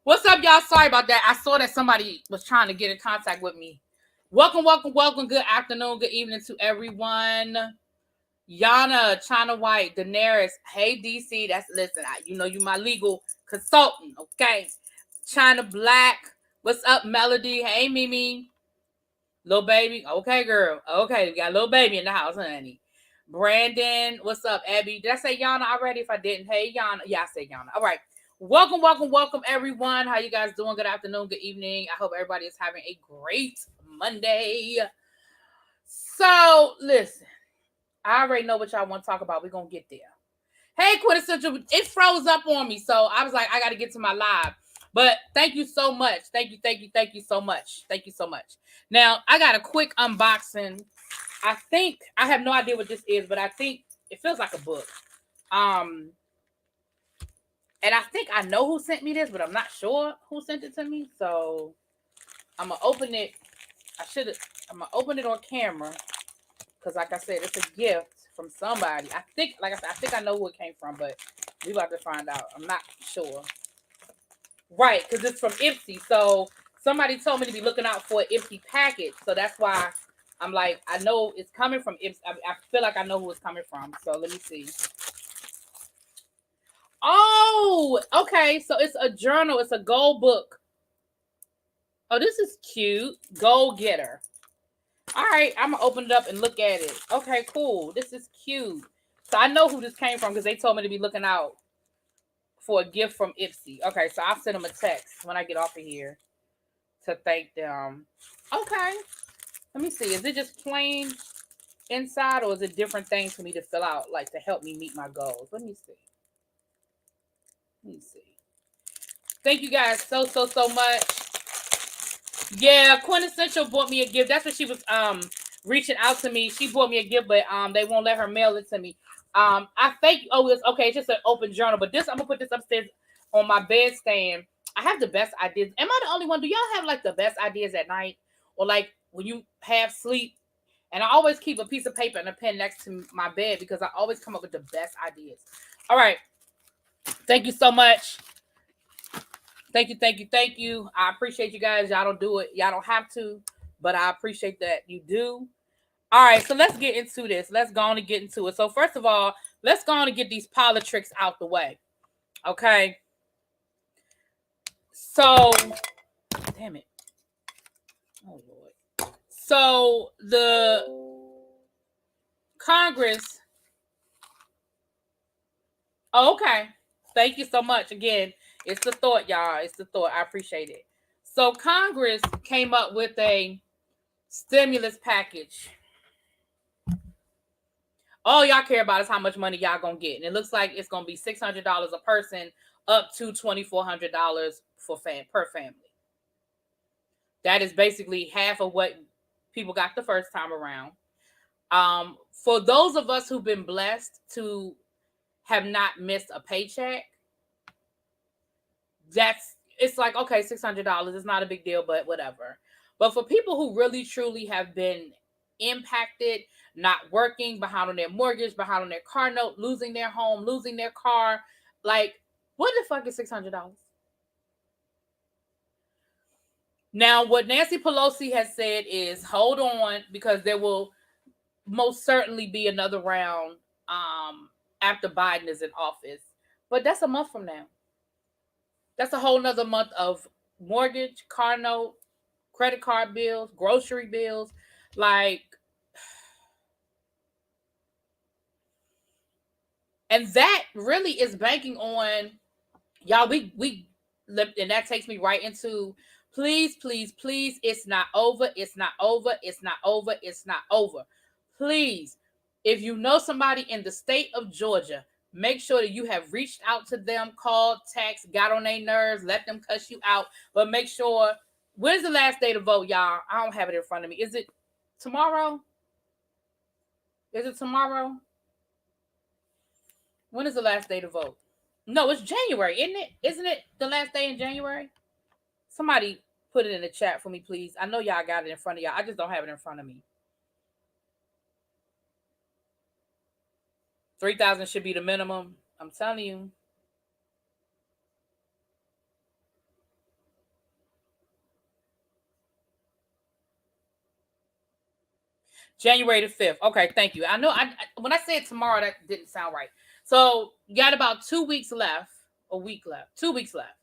What's up, y'all? Sorry about that. I saw that somebody was trying to get in contact with me. Welcome. Good afternoon, good evening to everyone. Yana, China White, Daenerys. Hey, DC. Listen. You my legal consultant. Okay. China Black. What's up, Melody? Hey, Mimi. Little baby. Okay, girl. Okay, we got a little baby in the house, honey. Brandon. What's up, Abby? Did I say Yana already? If I didn't, hey, Yana. Yeah, I said Yana. All right. Welcome, everyone. How you guys doing? Good afternoon, good evening. I hope everybody is having a great Monday. So, listen, I already know what y'all want to talk about. We're going to get there. Hey, Quintessential, it froze up on me, so I was like, I got to get to my live. But thank you so much. Thank you so much. Thank you so much. Now, I got a quick unboxing. I think, I have no idea what this is, but I think it feels like a book. And I think I know who sent me this, but I'm not sure who sent it to me. So I'm gonna open it. I'm gonna open it on camera because, like I said, it's a gift from somebody. I think I know who it came from, but we about to find out. I'm not sure. Right, because it's from Ipsy. So somebody told me to be looking out for an Ipsy package. So that's why I'm like, I know it's coming from Ipsy. I feel like I know who it's coming from. So let me see. Oh, okay. So it's a journal. It's a goal book. Oh, this is cute. Goal getter. All right, I'm gonna open it up and look at it. Okay, cool. This is cute. So I know who this came from because they told me to be looking out for a gift from Ipsy. Okay, so I'll send them a text when I get off of here to thank them. Okay. Let me see. Is it just plain inside or is it different things for me to fill out, like to help me meet my goals? Let me see. Thank you guys so much. Yeah, Quintessential bought me a gift. That's what she was reaching out to me. She bought me a gift, but they won't let her mail it to me. I think it's okay. It's just an open journal, but this I'm gonna put this upstairs on my bedstand. I have the best ideas. Am I the only one? Do y'all have like the best ideas at night, or like when you have sleep? And I always keep a piece of paper and a pen next to my bed because I always come up with the best ideas. All right. Thank you so much. Thank you. I appreciate you guys. Y'all don't do it. Y'all don't have to, but I appreciate that you do. All right, so let's get into this. Let's go on and get into it. So first of all, let's go on and get these politics out the way. Okay. So, damn it. Oh, Lord. So the Congress. Oh, okay. Thank you so much. Again, it's the thought, y'all. It's the thought. I appreciate it. So Congress came up with a stimulus package. All y'all care about is how much money y'all gonna get. And it looks like it's gonna be $600 a person up to $2,400 per family. That is basically half of what people got the first time around. For those of us who've been blessed to have not missed a paycheck, it's like, okay, $600 is not a big deal, but whatever. But for people who really truly have been impacted, not working, behind on their mortgage, behind on their car note, losing their home, losing their car, like, what the fuck is $600? Now, what Nancy Pelosi has said is hold on, because there will most certainly be another round after Biden is in office. But that's a month from now. That's a whole nother month of mortgage, car note, credit card bills, grocery bills. Like, and that really is banking on y'all. We and that takes me right into please, it's not over. It's not over. It's not over. It's not over. Please, if you know somebody in the state of Georgia, make sure that you have reached out to them, called, text, got on their nerves, let them cuss you out. But make sure, when's the last day to vote, y'all? I don't have it in front of me. Is it tomorrow? Is it tomorrow? When is the last day to vote? No, it's January, isn't it? Isn't it the last day in January? Somebody put it in the chat for me, please. I know y'all got it in front of y'all. I just don't have it in front of me. 3,000 should be the minimum. I'm telling you. January the 5th. Okay, thank you. I know when I said tomorrow, that didn't sound right. So you got about 2 weeks left, a week left, 2 weeks left.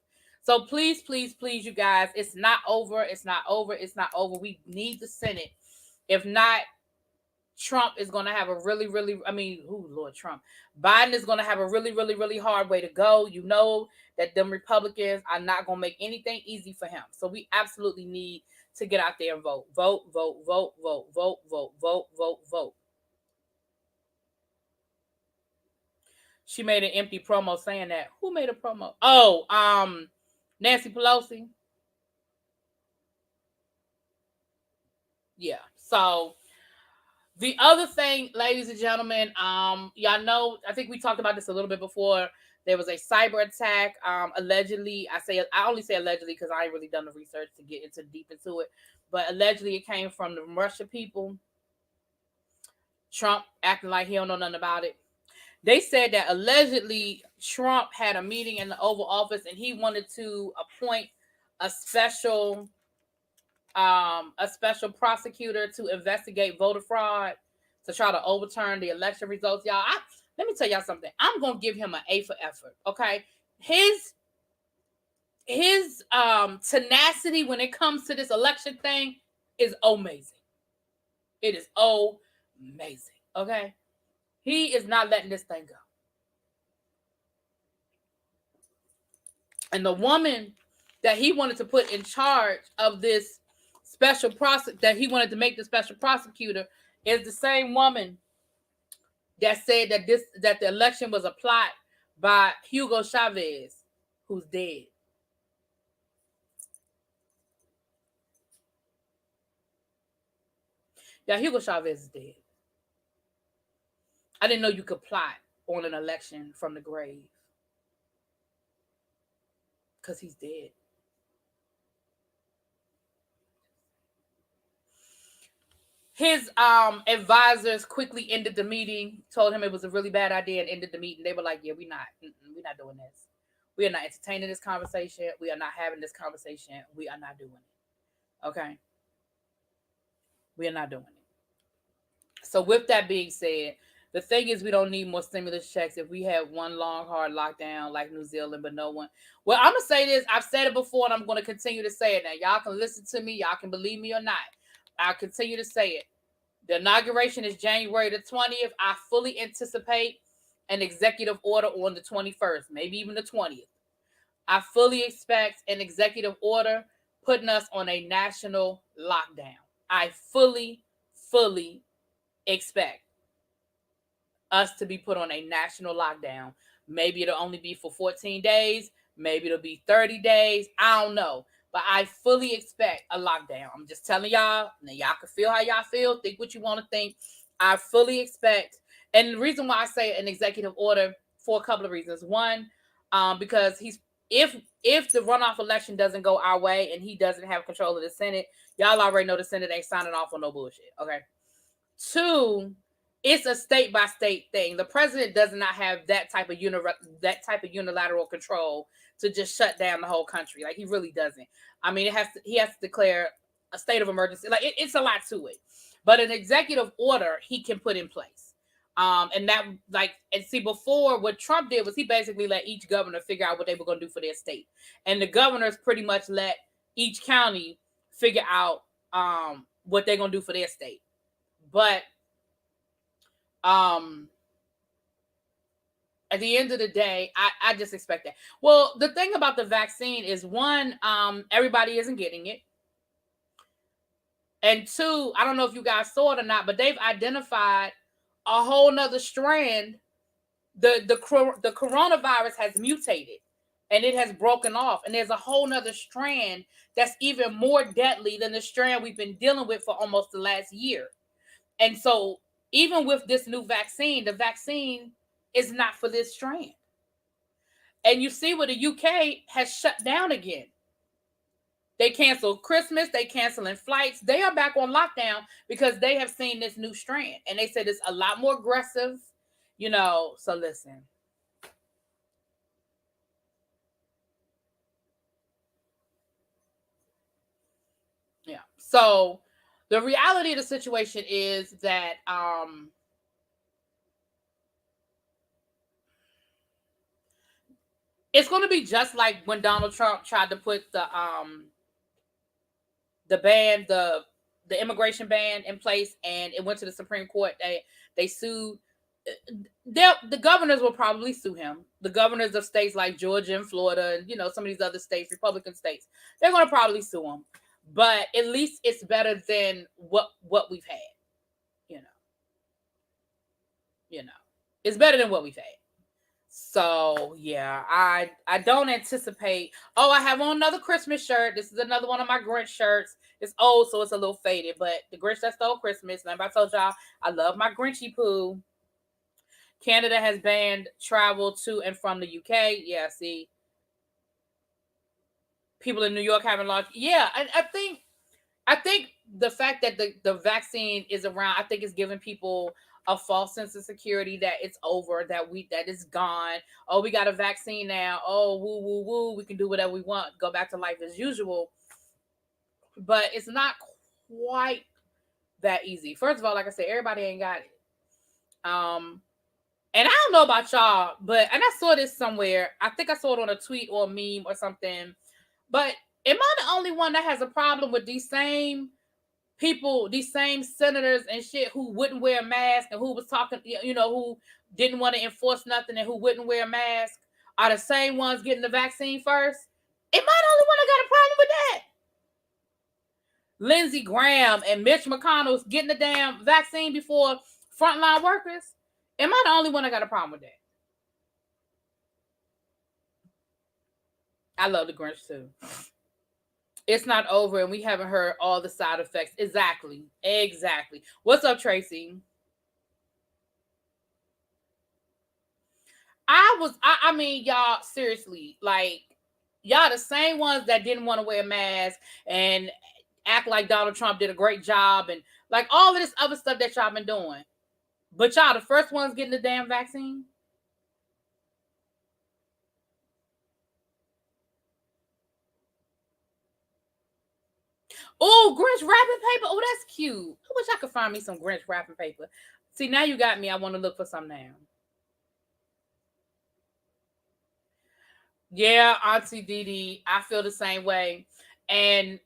So please, please, please, you guys, it's not over. It's not over. It's not over. We need the Senate. If not, Trump is going to have a really, really, Lord Trump. Biden is going to have a really, really, really hard way to go. You know that them Republicans are not going to make anything easy for him. So we absolutely need to get out there and vote. Vote, vote, vote, vote, vote, vote, vote, vote, vote. She made an empty promo saying that. Who made a promo? Oh, Nancy Pelosi. Yeah. So the other thing, ladies and gentlemen, y'all know, I think we talked about this a little bit before. There was a cyber attack. Allegedly, I only say allegedly because I ain't really done the research to get into deep into it. But allegedly, it came from the Russia people. Trump acting like he don't know nothing about it. They said that allegedly Trump had a meeting in the Oval Office and he wanted to appoint a special prosecutor to investigate voter fraud to try to overturn the election results. Y'all, let me tell y'all something. I'm gonna give him an A for effort. Okay, his tenacity when it comes to this election thing is amazing. It is amazing. Okay, he is not letting this thing go. And the woman that he wanted to put in charge of this that he wanted to make the special prosecutor is the same woman that said that the election was a plot by Hugo Chavez, who's dead. Yeah, Hugo Chavez is dead. I didn't know you could plot on an election from the grave. Because he's dead. His advisors quickly ended the meeting, told him it was a really bad idea, and ended the meeting. They were like, yeah, we're not doing this. We are not entertaining this conversation. We are not having this conversation. We are not doing it. Okay? We are not doing it. So with that being said, the thing is we don't need more stimulus checks if we have one long, hard lockdown like New Zealand, but no one. Well, I'm going to say this. I've said it before, and I'm going to continue to say it now. Y'all can listen to me. Y'all can believe me or not. I'll continue to say it. The inauguration is January the 20th. I fully anticipate an executive order on the 21st, maybe even the 20th. I fully expect an executive order putting us on a national lockdown. I fully expect us to be put on a national lockdown. Maybe it'll only be for 14 days. Maybe it'll be 30 days. I don't know. But I fully expect a lockdown. I'm just telling y'all. Now y'all can feel how y'all feel. Think what you want to think. I fully expect. And the reason why I say an executive order for a couple of reasons. One, because if the runoff election doesn't go our way and he doesn't have control of the Senate, y'all already know the Senate ain't signing off on no bullshit. Okay. Two, it's a state by state thing. The president does not have that type of unilateral control to just shut down the whole country. Like he really doesn't. I mean, he has to declare a state of emergency. Like it's a lot to it. But an executive order he can put in place. And see, before what Trump did was he basically let each governor figure out what they were going to do for their state, and the governors pretty much let each county figure out what they're going to do for their state. But at the end of the day, I just expect that. Well, the thing about the vaccine is one, everybody isn't getting it. And two, I don't know if you guys saw it or not, but they've identified a whole nother strand. The coronavirus has mutated and it has broken off. And there's a whole nother strand that's even more deadly than the strand we've been dealing with for almost the last year. And so even with this new vaccine, the vaccine is not for this strand. And you see where the UK has shut down again. They canceled Christmas. They canceling flights. They are back on lockdown because they have seen this new strand. And they said it's a lot more aggressive, so listen. Yeah. So The reality of the situation is that it's going to be just like when Donald Trump tried to put the ban, the immigration ban in place, and it went to the Supreme Court. They sued. The governors will probably sue him. The governors of states like Georgia and Florida, and some of these other states, Republican states, they're going to probably sue him. But at least it's better than what we've had. You know, it's better than what we've had. So yeah, I don't anticipate. Oh, I have on another Christmas shirt. This is another one of my Grinch shirts. It's old, so it's a little faded, but the Grinch that stole Christmas. Remember I told y'all I love my Grinchy poo. Canada has banned travel to and from the UK. Yeah, see, people in New York haven't launched. Yeah, I think the fact that the vaccine is around, I think it's giving people a false sense of security that it's over, that it's gone. Oh, we got a vaccine now. Oh, woo woo woo, we can do whatever we want, go back to life as usual. But it's not quite that easy. First of all, like I said, everybody ain't got it. And I don't know about y'all, but I saw this somewhere. I think I saw it on a tweet or a meme or something. But am I the only one that has a problem with these same people, these same senators and shit who wouldn't wear a mask and who was talking, who didn't want to enforce nothing and who wouldn't wear a mask are the same ones getting the vaccine first? Am I the only one that got a problem with that? Lindsey Graham and Mitch McConnell's getting the damn vaccine before frontline workers? Am I the only one that got a problem with that? I love the Grinch too. It's not over and we haven't heard all the side effects. Exactly. What's up, Tracy? I mean, y'all, seriously, like, y'all the same ones that didn't want to wear a mask and act like Donald Trump did a great job and like all of this other stuff that y'all been doing. But y'all the first ones getting the damn vaccine? Oh, Grinch wrapping paper. Oh, that's cute. I wish I could find me some Grinch wrapping paper. See, now you got me. I want to look for some now. Yeah, Auntie Didi, I feel the same way. And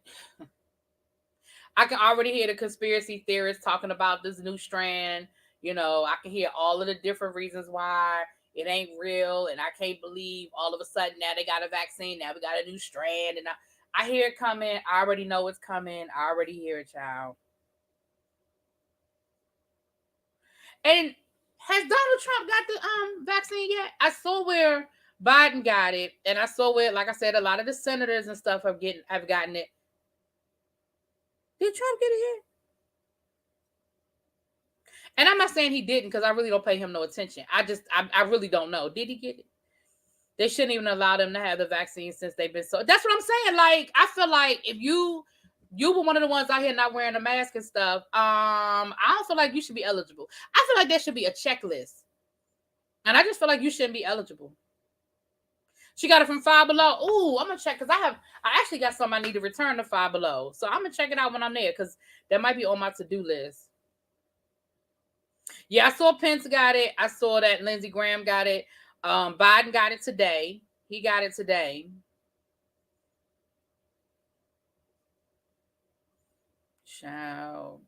I can already hear the conspiracy theorists talking about this new strand. I can hear all of the different reasons why it ain't real. And I can't believe all of a sudden now they got a vaccine. Now we got a new strand. And I hear it coming. I already know it's coming. I already hear it, child. And has Donald Trump got the vaccine yet? I saw where Biden got it, and I saw where, like I said, a lot of the senators and stuff have gotten it. Did Trump get it yet? And I'm not saying he didn't because I really don't pay him no attention. I really don't know. Did he get it? They shouldn't even allow them to have the vaccine since they've been so. That's what I'm saying. Like, I feel like if you were one of the ones out here not wearing a mask and stuff, I don't feel like you should be eligible. I feel like there should be a checklist. And I just feel like you shouldn't be eligible. She got it from Five Below. Ooh, I'm gonna check because I actually got something I need to return to Five Below. So I'm gonna check it out when I'm there because that might be on my to-do list. Yeah, I saw Pence got it. I saw that Lindsey Graham got it. Biden got it today. He got it today. Child.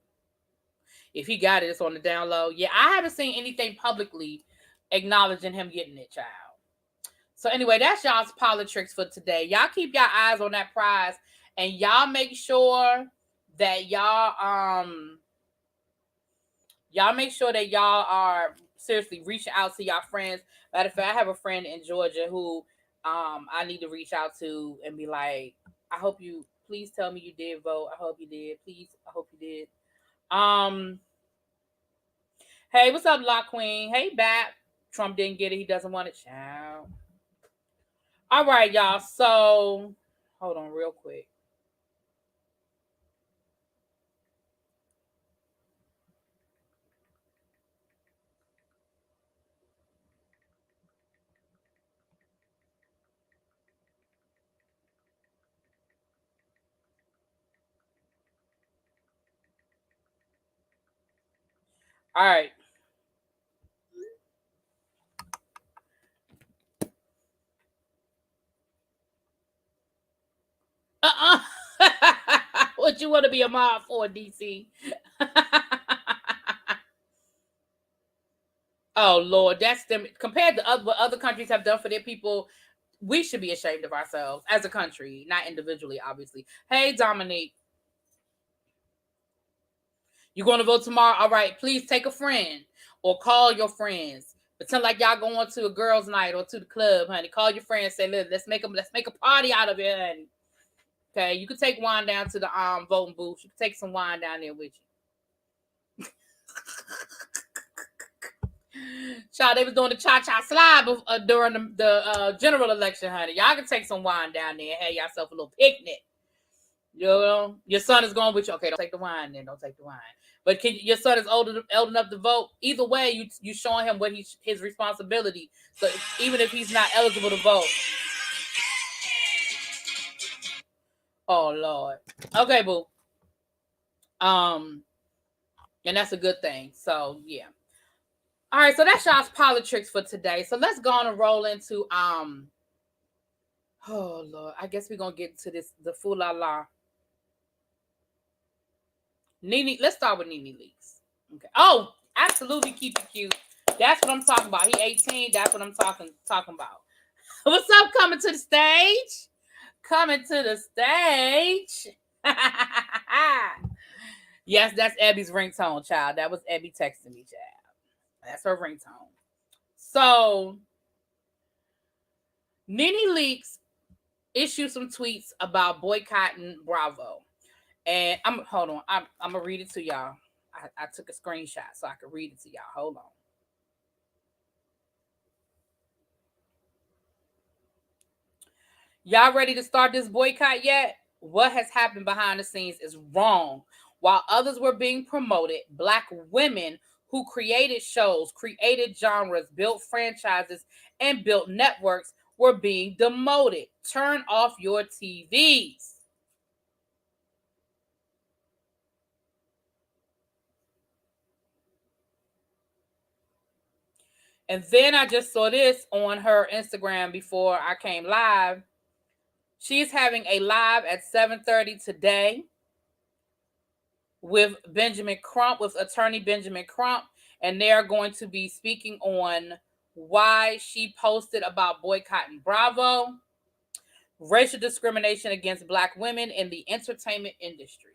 If he got it, it's on the down low. Yeah, I haven't seen anything publicly acknowledging him getting it, child. So anyway, that's y'all's politics for today. Y'all keep your eyes on that prize, and y'all make sure that y'all make sure that y'all are seriously reaching out to y'all friends. Matter of fact, I have a friend in Georgia who I need to reach out to and be like, I hope you please tell me you did vote. I hope you did. Please, I hope you did. Hey, what's up, Lock Queen? Hey, Bat. Trump didn't get it. He doesn't want it. Child. All right, y'all. So hold on real quick. All right. Uh-uh. What you want to be a mob for, DC? Oh Lord, that's them compared to what other countries have done for their people. We should be ashamed of ourselves as a country, not individually, obviously. Hey, Dominique, you going to vote tomorrow? All right, please take a friend or call your friends. Pretend like y'all going to a girls' night or to the club, honey. Call your friends, say, "Look, let's make a party out of it, honey." Okay, you can take wine down to the voting booth. You can take some wine down there with you. Child, they was doing the cha-cha slide during the general election, honey. Y'all can take some wine down there and have yourself a little picnic. You know, your son is going with you. Okay, don't take the wine then. Don't take the wine. But your son is old enough to vote. Either way, you showing him what his responsibility. So even if he's not eligible to vote. Oh Lord. Okay, boo. And that's a good thing. So yeah. All right, so that's y'all's politics for today. So let's go on and roll into oh Lord, I guess we're gonna get to the fool la la. Nene, let's start with Nene Leakes. Okay. Oh, absolutely keep it cute. That's what I'm talking about. He 18. That's what I'm talking about. What's up? Coming to the stage. Coming to the stage. Yes, that's Abby's ringtone, child. That was Abby texting me, child. That's her ringtone. So Nene Leakes issued some tweets about boycotting Bravo. And I'm gonna read it to y'all. I took a screenshot so I could read it to y'all. Hold on. Y'all ready to start this boycott yet? What has happened behind the scenes is wrong. While others were being promoted, Black women who created shows, created genres, built franchises, and built networks were being demoted. Turn off your TVs. And then I just saw this on her Instagram before I came live. She's having a live at 7:30 today with attorney Benjamin Crump, and they're going to be speaking on why she posted about boycotting Bravo, racial discrimination against Black women in the entertainment industry.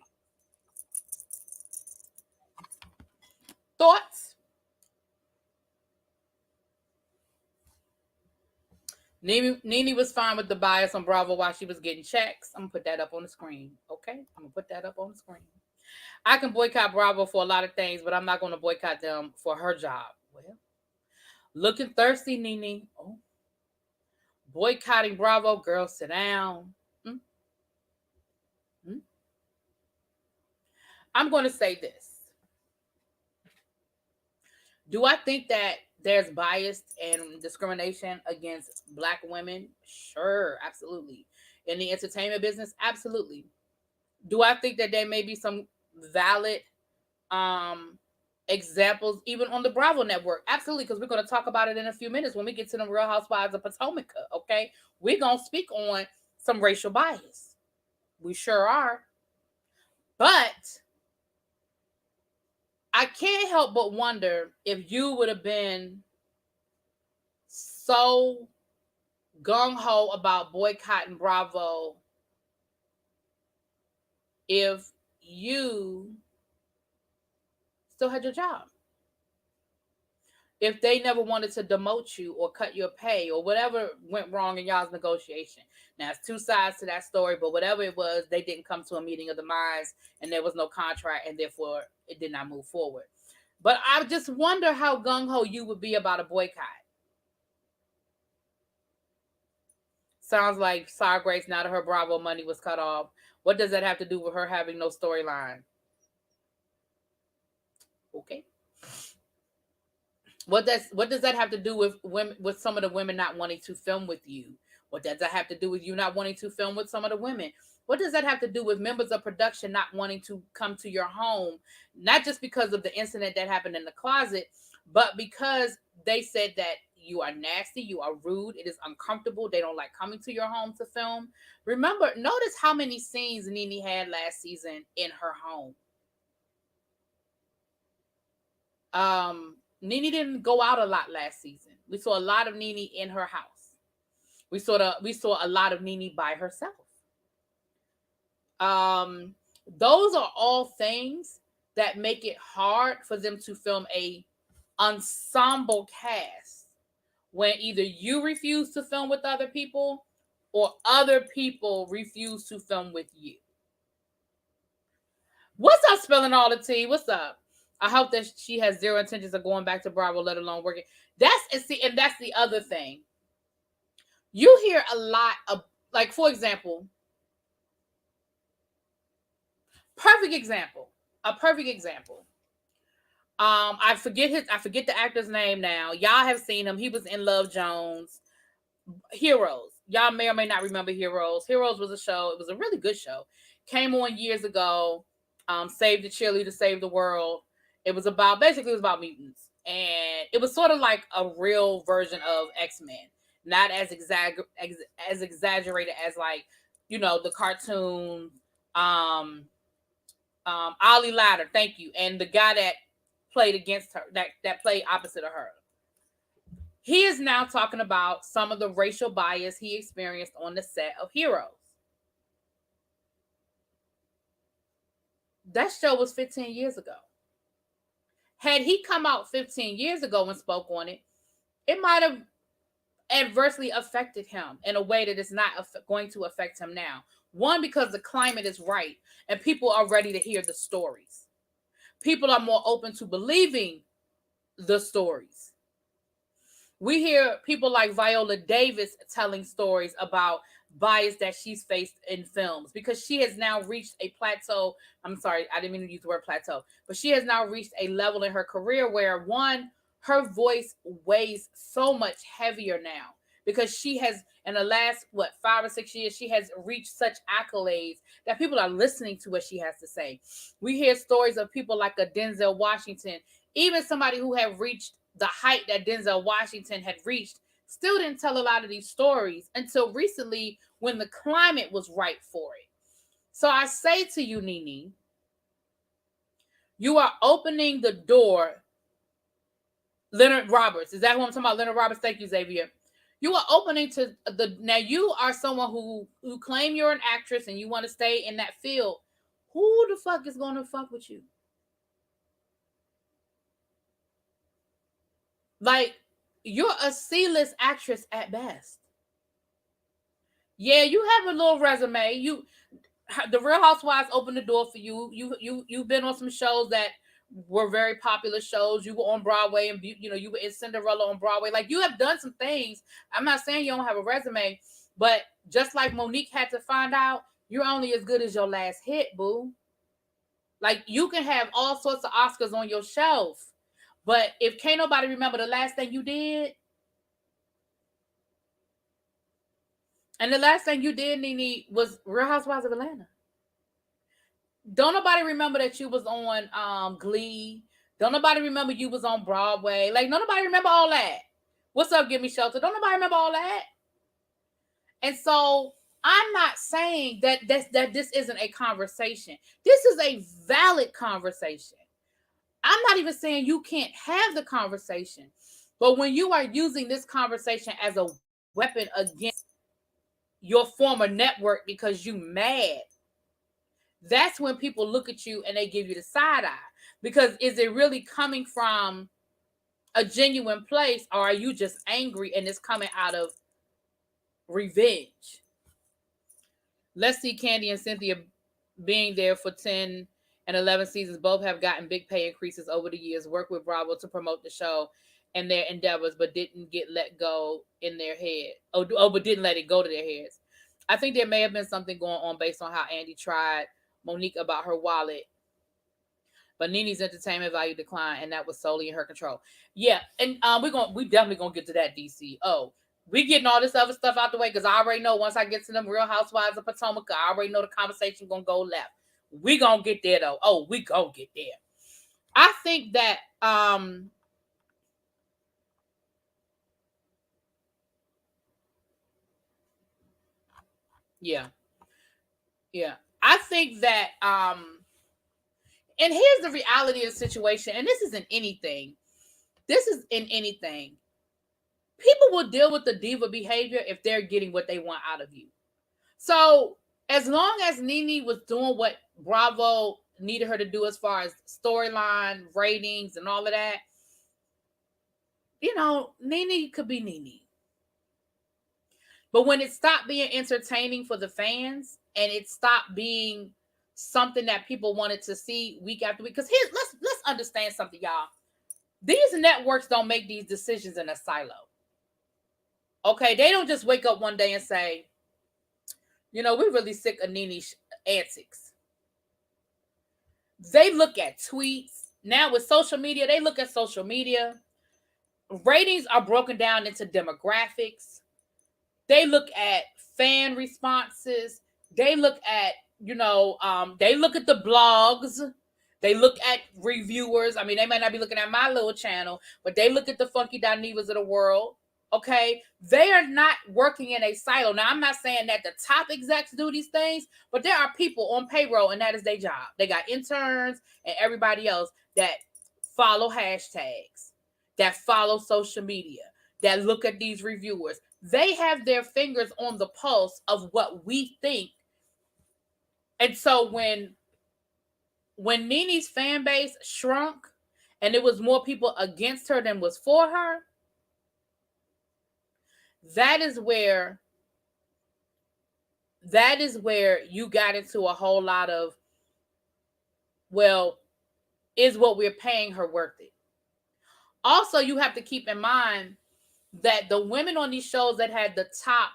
Thoughts? Nene was fine with the bias on Bravo while she was getting checks. I'm gonna put that up on the screen. Okay, I'm gonna put that up on the screen. I can boycott Bravo for a lot of things, but I'm not going to boycott them for her job. Well, looking thirsty, Nene. Oh, boycotting Bravo, girl, sit down. Mm-hmm. I'm going to say this. Do I think that there's bias and discrimination against Black women? Sure, absolutely. In the entertainment business, absolutely. Do I think that there may be some valid examples even on the Bravo network? Absolutely, because we're going to talk about it in a few minutes when we get to the Real Housewives of Potomac. Okay, we're going to speak on some racial bias. We sure are. But I can't help but wonder if you would have been so gung-ho about boycotting Bravo if you still had your job. If they never wanted to demote you or cut your pay or whatever went wrong in y'all's negotiation. Now, it's two sides to that story, but whatever it was, they didn't come to a meeting of the minds and there was no contract and therefore it did not move forward. But I just wonder how gung-ho you would be about a boycott. Sounds like Sarah Grace, now that her Bravo money was cut off. What does that have to do with her having no storyline? Okay. What does that have to do with women, with some of the women not wanting to film with you? What does that have to do with you not wanting to film with some of the women? What does that have to do with members of production not wanting to come to your home? Not just because of the incident that happened in the closet, but because they said that you are nasty, you are rude, it is uncomfortable, they don't like coming to your home to film. Remember, notice how many scenes Nene had last season in her home. Nene didn't go out a lot last season. We saw a lot of Nene in her house. We saw a lot of Nene by herself. Those are all things that make it hard for them to film a ensemble cast when either you refuse to film with other people or other people refuse to film with you. What's up, spilling all the tea? What's up? I hope that she has zero intentions of going back to Bravo, let alone working. That's the other thing. You hear a lot of, like, for example, a perfect example. I forget the actor's name now. Y'all have seen him. He was in Love Jones. Heroes. Y'all may or may not remember Heroes. Heroes was a show. It was a really good show. Came on years ago. Save the Cheerleader, Save the World. It was about mutants. And it was sort of like a real version of X-Men. Not as exaggerated as, like, you know, the cartoon. Ollie Ladder, thank you. And the guy that played against her, that played opposite of her. He is now talking about some of the racial bias he experienced on the set of Heroes. That show was 15 years ago. Had he come out 15 years ago and spoke on it, it might have adversely affected him in a way that is not going to affect him now. One, because the climate is right and people are ready to hear the stories. People are more open to believing the stories. We hear people like Viola Davis telling stories about bias that she's faced in films because she has now reached a plateau. I'm sorry, I didn't mean to use the word plateau, but she has now reached a level in her career where, one, her voice weighs so much heavier now because she has, in the last, 5 or 6 years, she has reached such accolades that people are listening to what she has to say. We hear stories of people like a Denzel Washington, even somebody who have reached the height that Denzel Washington had reached, still didn't tell a lot of these stories until recently when the climate was right for it. So I say to you, Nene, you are opening the door. Leonard Roberts, is that who I'm talking about? Leonard Roberts, thank you, Xavier. You are opening to now you are someone who claim you're an actress and you want to stay in that field. Who the fuck is going to fuck with you? Like, you're a C-list actress at best. Yeah, you have a little resume. The Real Housewives opened the door for you. You've been on some shows that were very popular shows. You were on Broadway, and you were in Cinderella on Broadway. Like, you have done some things. I'm not saying you don't have a resume, but just like Monique had to find out, you're only as good as your last hit, boo. Like, you can have all sorts of Oscars on your shelf, but if can't nobody remember the last thing you did, and the last thing you did, Nene, was Real Housewives of Atlanta. Don't nobody remember that you was on Glee. Don't nobody remember you was on Broadway. Like, don't nobody remember all that. What's up, Give Me Shelter? Don't nobody remember all that. And so I'm not saying that this isn't a conversation. This is a valid conversation. I'm not even saying you can't have the conversation. But when you are using this conversation as a weapon against your former network because you mad, that's when people look at you and they give you the side eye. Because is it really coming from a genuine place, or are you just angry and it's coming out of revenge? Let's see Candy and Cynthia being there for 10 and 11 seasons. Both have gotten big pay increases over the years, worked with Bravo to promote the show and their endeavors, but didn't get let go in their head. But didn't let it go to their heads. I think there may have been something going on based on how Andy tried Monique about her wallet, but Nene's entertainment value declined, and that was solely in her control. Yeah, and we definitely gonna get to that, DC. Oh, We getting all this other stuff out the way because I already know once I get to them Real Housewives of Potomac, I already know the conversation gonna go left. We gonna get there though. Oh, we gonna get there. I think that yeah. I think that and here's the reality of the situation, and this isn't anything. This is in anything. People will deal with the diva behavior if they're getting what they want out of you. So as long as Nene was doing what Bravo needed her to do as far as storyline, ratings, and all of that, Nene could be Nene. But when it stopped being entertaining for the fans and it stopped being something that people wanted to see week after week, because let's understand something, y'all. These networks don't make these decisions in a silo. Okay, they don't just wake up one day and say, we're really sick of Nene's antics. They look at tweets. Now with social media, they look at social media. Ratings are broken down into demographics. They look at fan responses. They look at, they look at the blogs. They look at reviewers. I mean, they might not be looking at my little channel, but they look at the Funky Dinevas of the world. Okay, they are not working in a silo. Now, I'm not saying that the top execs do these things, but there are people on payroll, and that is their job. They got interns and everybody else that follow hashtags, that follow social media, that look at these reviewers. They have their fingers on the pulse of what we think. And so when Nene's fan base shrunk and it was more people against her than was for her, that is where you got into a whole lot of, well, is what we're paying her worth it? Also, you have to keep in mind that the women on these shows that had the top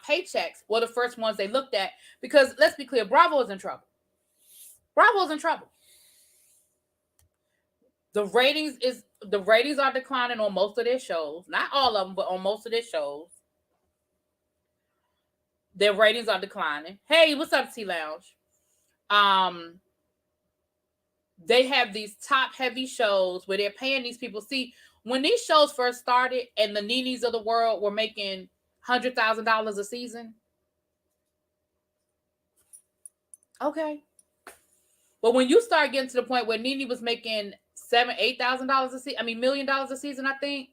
paychecks were the first ones they looked at, because let's be clear, Bravo is in trouble. Bravo's in trouble. The ratings are declining on most of their shows. Not all of them, but on most of their shows. Their ratings are declining. Hey, what's up, T Lounge? They have these top heavy shows where they're paying these people. See, when these shows first started and the Nenes of the world were making $100,000 a season. Okay. But when you start getting to the point where Nene was making $7,000-$8,000 a season, $1 million a season, I think.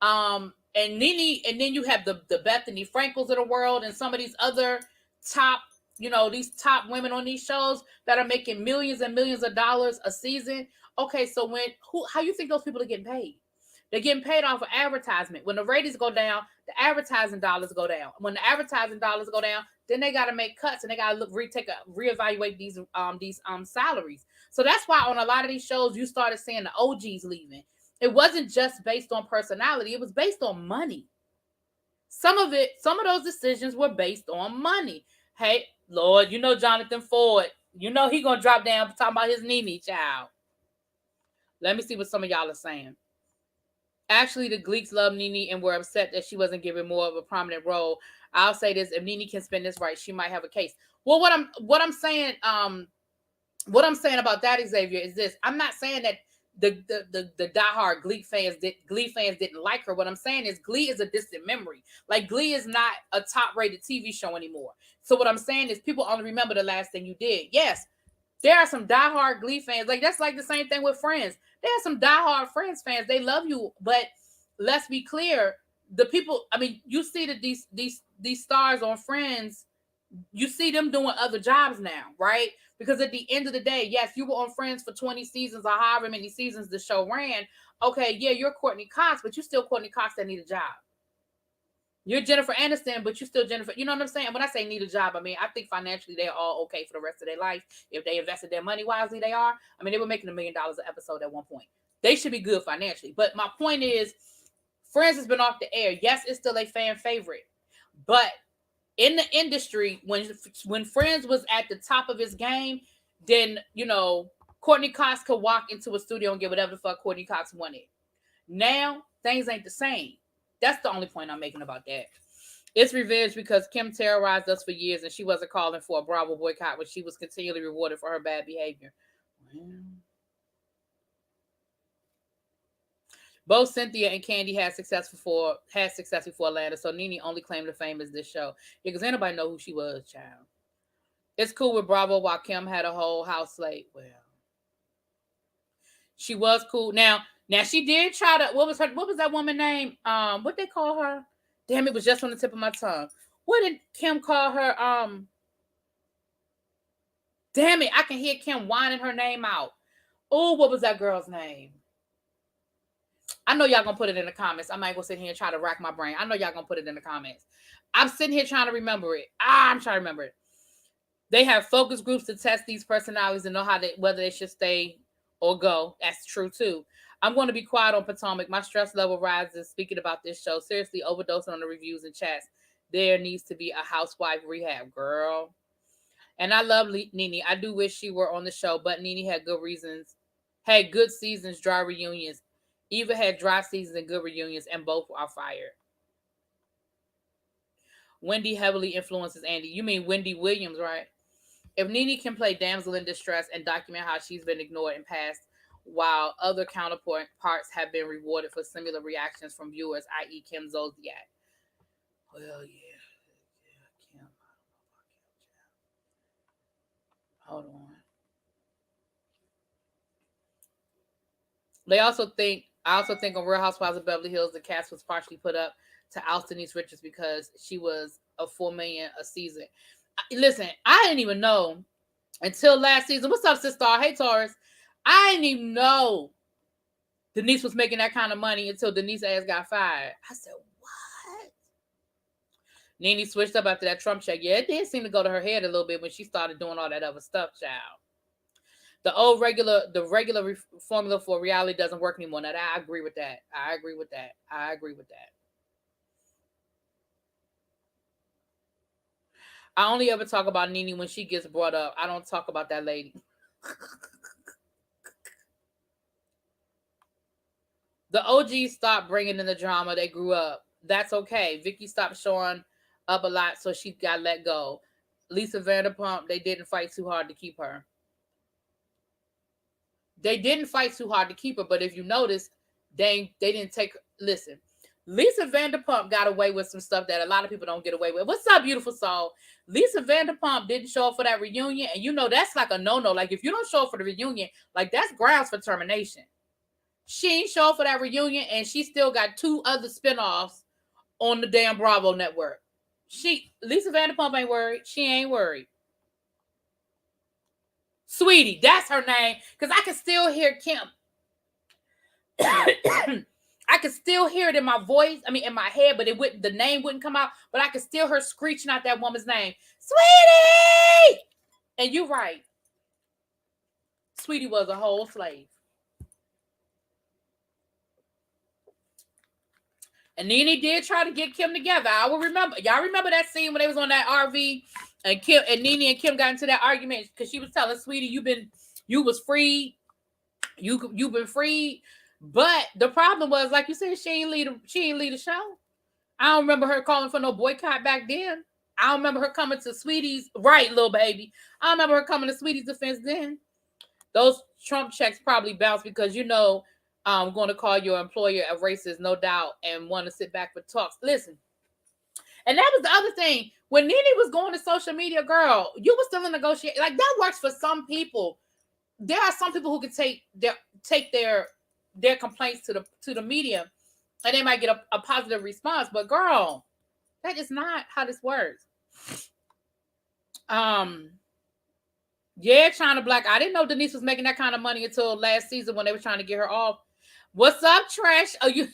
And Nene, and then you have the Bethany Frankels of the world and some of these other top, these top women on these shows that are making millions and millions of dollars a season. Okay, so how you think those people are getting paid? They're getting paid off of advertisement. When the ratings go down, the advertising dollars go down. When the advertising dollars go down, then they got to make cuts and they got to reevaluate these salaries. So that's why on a lot of these shows you started seeing the OGs leaving. It wasn't just based on personality; it was based on money. Some of those decisions were based on money. Hey, Lord, Jonathan Ford, he gonna drop down talking about his Nene child. Let me see what some of y'all are saying. Actually, the Gleeks love Nene and were upset that she wasn't given more of a prominent role. I'll say this: if Nene can spin this right, she might have a case. Well, what I'm saying about that, Xavier, is this: I'm not saying that the diehard Glee fans didn't like her. What I'm saying is Glee is a distant memory. Like Glee is not a top-rated TV show anymore. So what I'm saying is people only remember the last thing you did. Yes, there are some diehard Glee fans. Like that's like the same thing with Friends. There are some diehard Friends fans. They love you, but let's be clear: the people. I mean, you see that these stars on Friends, you see them doing other jobs now, right? Because at the end of the day, yes, you were on Friends for 20 seasons or however many seasons the show ran. Okay, yeah, you're Courtney Cox, but you're still Courtney Cox that need a job. You're Jennifer Aniston, but you're still Jennifer. You know what I'm saying? When I say need a job, I mean, I think financially they're all okay for the rest of their life. If they invested their money wisely, they are. I mean, they were making $1 million an episode at one point. They should be good financially. But my point is, Friends has been off the air. Yes, it's still a fan favorite. But in the industry, when Friends was at the top of his game, then, Courtney Cox could walk into a studio and get whatever the fuck Courtney Cox wanted. Now, things ain't the same. That's the only point I'm making about that. It's revenge because Kim terrorized us for years and she wasn't calling for a Bravo boycott when she was continually rewarded for her bad behavior. Well, both Cynthia and Candy had success before Atlanta, so Nene only claimed the fame as this show. Yeah, because anybody know who she was, child. It's cool with Bravo while Kim had a whole house slate. Well, she was cool. Now she did try to. What was that woman name? What they call her? Damn, it was just on the tip of my tongue. What did Kim call her? Damn it, I can hear Kim whining her name out. Oh, what was that girl's name? I know y'all gonna put it in the comments. I might go sit here and try to rack my brain. I know y'all gonna put it in the comments. I'm sitting here trying to remember it. I'm trying to remember it. They have focus groups to test these personalities and know whether they should stay or go. That's true too. I'm going to be quiet on Potomac. My stress level rises speaking about this show. Seriously, overdosing on the reviews and chats. There needs to be a housewife rehab, girl. And I love Nene. I do wish she were on the show, but Nene had good seasons, dry reunions. Eva had dry seasons and good reunions, and both are fired. Wendy heavily influences Andy. You mean Wendy Williams, right? If Nene can play damsel in distress and document how she's been ignored in past, while other counterparts have been rewarded for similar reactions from viewers, i.e. Kim Zolciak. Well, yeah. Kim. Hold on. I also think on Real Housewives of Beverly Hills, the cast was partially put up to oust Denise Richards because she was a $4 million a season. Listen, I didn't even know until last season. What's up, sister? Hey, Taurus. I didn't even know Denise was making that kind of money until Denise ass got fired. I said, what? Nene switched up after that Trump check. Yeah, it did seem to go to her head a little bit when she started doing all that other stuff, child. The regular formula for reality doesn't work anymore. Now, I agree with that. I agree with that. I only ever talk about Nene when she gets brought up. I don't talk about that lady. The OGs stopped bringing in the drama. They grew up. That's okay. Vicky stopped showing up a lot, so she got let go. Lisa Vanderpump, they didn't fight too hard to keep her. But if you notice, they didn't take... Listen, Lisa Vanderpump got away with some stuff that a lot of people don't get away with. What's up, beautiful soul? Lisa Vanderpump didn't show up for that reunion, and that's like a no-no. Like, if you don't show up for the reunion, like, that's grounds for termination. She ain't show up for that reunion, and she still got 2 other spinoffs on the damn Bravo network. Lisa Vanderpump ain't worried. She ain't worried. Sweetie, that's her name. Because I can still hear Kim. I could still hear it in my voice. I mean, in my head, but the name wouldn't come out. But I could still hear her screeching out that woman's name. Sweetie! And you're right. Sweetie was a whole slave. And Nene did try to get Kim together. I will remember. Y'all remember that scene when they was on that RV and Nene and Kim got into that argument because she was telling Sweetie, you was free. You've been freed. But the problem was, like you said, she ain't lead the show. I don't remember her calling for no boycott back then. I don't remember her coming to Sweetie's, right, little baby. I don't remember her coming to Sweetie's defense then. Those Trump checks probably bounced because I'm going to call your employer a racist, no doubt, and want to sit back for talks. Listen, and that was the other thing. When Nene was going to social media, girl, you were still in negotiation. Like, that works for some people. There are some people who can take their complaints to the media, and they might get a positive response. But girl, that is not how this works. Yeah, China Black. I didn't know Denise was making that kind of money until last season when they were trying to get her off. What's up, Trash? Oh, you.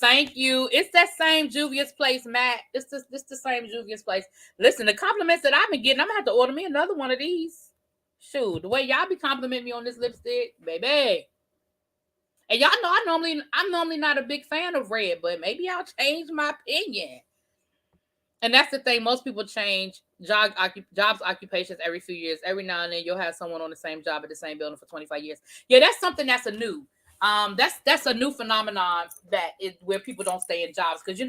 Thank you. It's that same Juvia's Place, Matt. It's the same Juvia's Place. Listen, the compliments that I've been getting, I'm gonna have to order me another one of these. Shoot, the way y'all be complimenting me on this lipstick, baby. And y'all know I'm normally not a big fan of red, but maybe I'll change my opinion. And that's the thing. Most people change jobs, occupations every few years. Every now and then you'll have someone on the same job at the same building for 25 years. Yeah, that's something that's a new. That's a new phenomenon that is where people don't stay in jobs because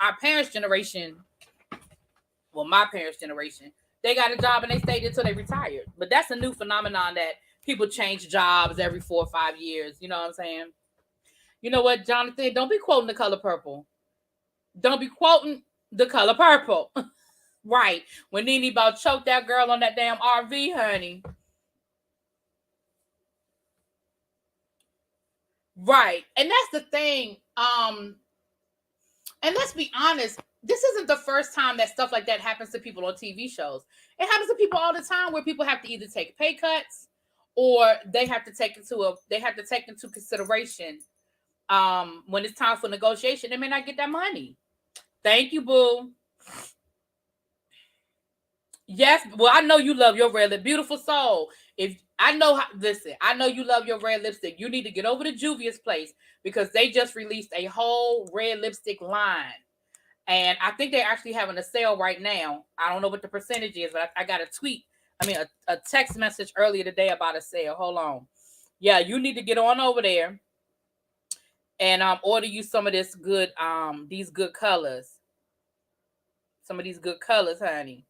our parents' generation, well, my parents' generation, they got a job and they stayed until they retired. But that's a new phenomenon that people change jobs every 4 or 5 years. You know what I'm saying? You know what, Jonathan? Don't be quoting The Color Purple. Don't be quoting The Color Purple. Right. When Nene about choked that girl on that damn RV, honey. Right. And that's the thing. And let's be honest, this isn't the first time that stuff like that happens to people on TV shows. It happens to people all the time where people have to either take pay cuts or they have to take into consideration when it's time for negotiation, they may not get that money. Thank you, boo. Yes, well, I know you love your red lip, beautiful soul. Listen, I know you love your red lipstick. You need to get over to Juvia's place because they just released a whole red lipstick line. And I think they're actually having a sale right now. I don't know what the percentage is, but I got a text message earlier today about a sale. Hold on. Yeah, you need to get on over there and order you some of these good colors. Some of these good colors, honey.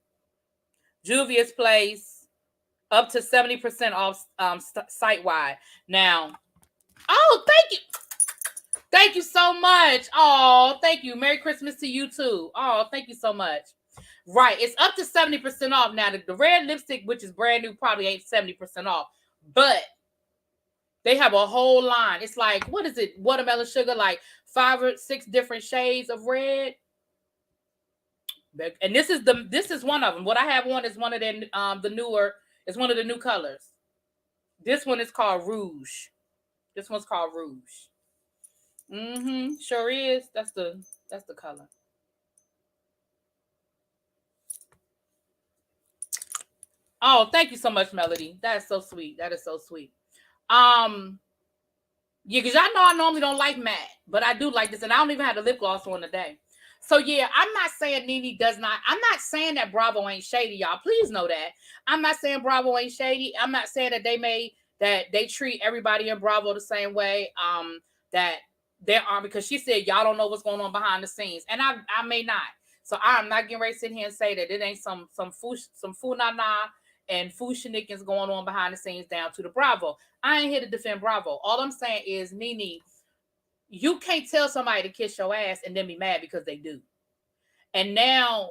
Juvia's place, up to 70% off site-wide. Now, thank you. Thank you so much. Oh, thank you. Merry Christmas to you too. Oh, thank you so much. Right. It's up to 70% off. Now, the red lipstick, which is brand new, probably ain't 70% off. But they have a whole line. It's like, what is it? Watermelon sugar, like 5 or 6 different shades of red. And this is one of them. What I have on is one of the newer. It's one of the new colors. This one is called Rouge. This one's called Rouge. Sure is. That's the color. Oh, thank you so much, Melody. That is so sweet. That is so sweet. Yeah, because y'all know I normally don't like matte, but I do like this, and I don't even have the lip gloss on today. So yeah, I'm not saying Nene does not. I'm not saying that Bravo ain't shady, y'all. Please know that. I'm not saying Bravo ain't shady. I'm not saying that they treat everybody in Bravo the same way. That there are, because she said y'all don't know what's going on behind the scenes, and I may not. So I'm not getting ready to sit here and say that it ain't some foo-na-na and foo-shenanigans going on behind the scenes down to the Bravo. I ain't here to defend Bravo. All I'm saying is, Nene, you can't tell somebody to kiss your ass and then be mad because they do. And now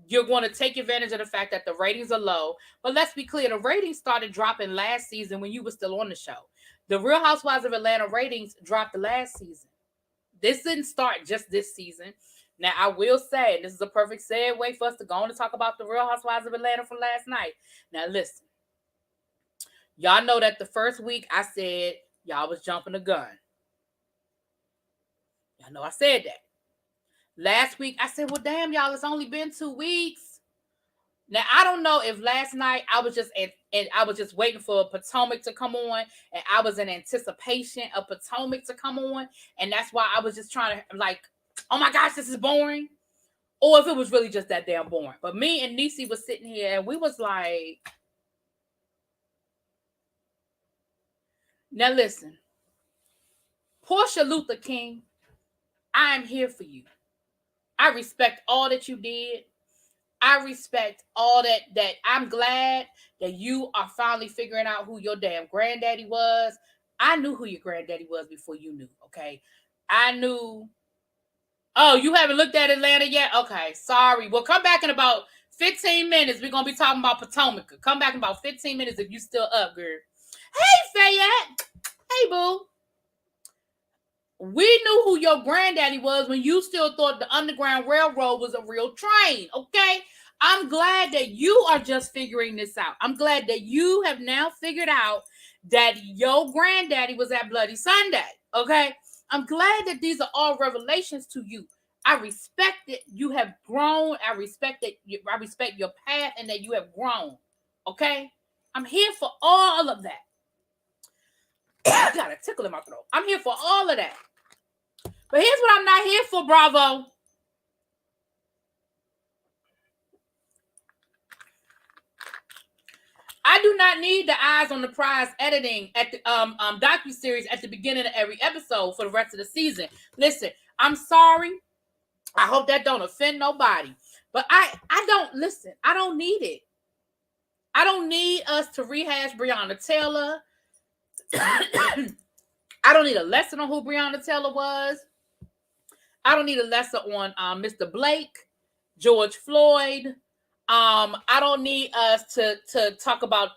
you're going to take advantage of the fact that the ratings are low. But let's be clear, the ratings started dropping last season when you were still on the show. The Real Housewives of Atlanta ratings dropped the last season. This didn't start just this season. Now, I will say, and this is a perfect segue for us to go on and talk about the Real Housewives of Atlanta from last night. Now, listen. Y'all know that the first week I said y'all was jumping the gun. Y'all know I said that. Last week I said, well, damn, y'all, it's only been 2 weeks. Now, I don't know if last night I was just waiting for Potomac to come on, and I was in anticipation of Potomac to come on, and that's why I was just trying to, like, oh my gosh, this is boring. Or if it was really just that damn boring. But me and Nene was sitting here and we was like, now listen, Portia Luther King, I am here for you. I respect all that you did. I respect all that I'm glad that you are finally figuring out who your damn granddaddy was. I knew who your granddaddy was before you knew, okay? I knew. Oh, you haven't looked at Atlanta yet? Okay, sorry. Well, come back in about 15 minutes. We're going to be talking about Potomac. Come back in about 15 minutes if you still up, girl. Hey, Fayette. Hey, boo. We knew who your granddaddy was when you still thought the Underground Railroad was a real train, okay? I'm glad that you are just figuring this out. I'm glad that you have now figured out that your granddaddy was at Bloody Sunday, okay? I'm glad that these are all revelations to you. I respect that you have grown. I respect your path and that you have grown, okay? I'm here for all of that. I got a tickle in my throat. I'm here for all of that. But here's what I'm not here for, Bravo. I do not need the eyes on the prize editing at the docuseries at the beginning of every episode for the rest of the season. Listen, I'm sorry. I hope that don't offend nobody. But I don't listen. I don't need it. I don't need us to rehash Breonna Taylor. I don't need a lesson on who Breonna Taylor was. I don't need a lesson on Mr. Blake, George Floyd. I don't need us to talk about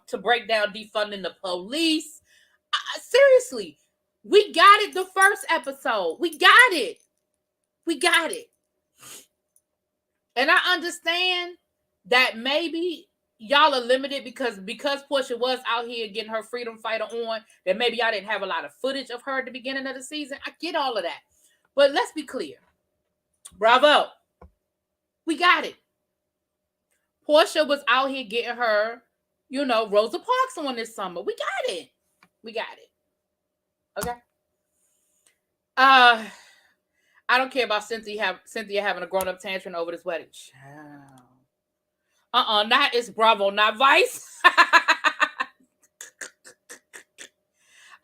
to break down defunding the police. Seriously, we got it the first episode. We got it. We got it. And I understand that maybe y'all are limited because Portia was out here getting her freedom fighter on, that maybe y'all didn't have a lot of footage of her at the beginning of the season. I get all of that. But let's be clear. Bravo. We got it. Portia was out here getting her, Rosa Parks on this summer. We got it. We got it. Okay. I don't care about Cynthia having a grown-up tantrum over this wedding. Not it's Bravo, not Vice.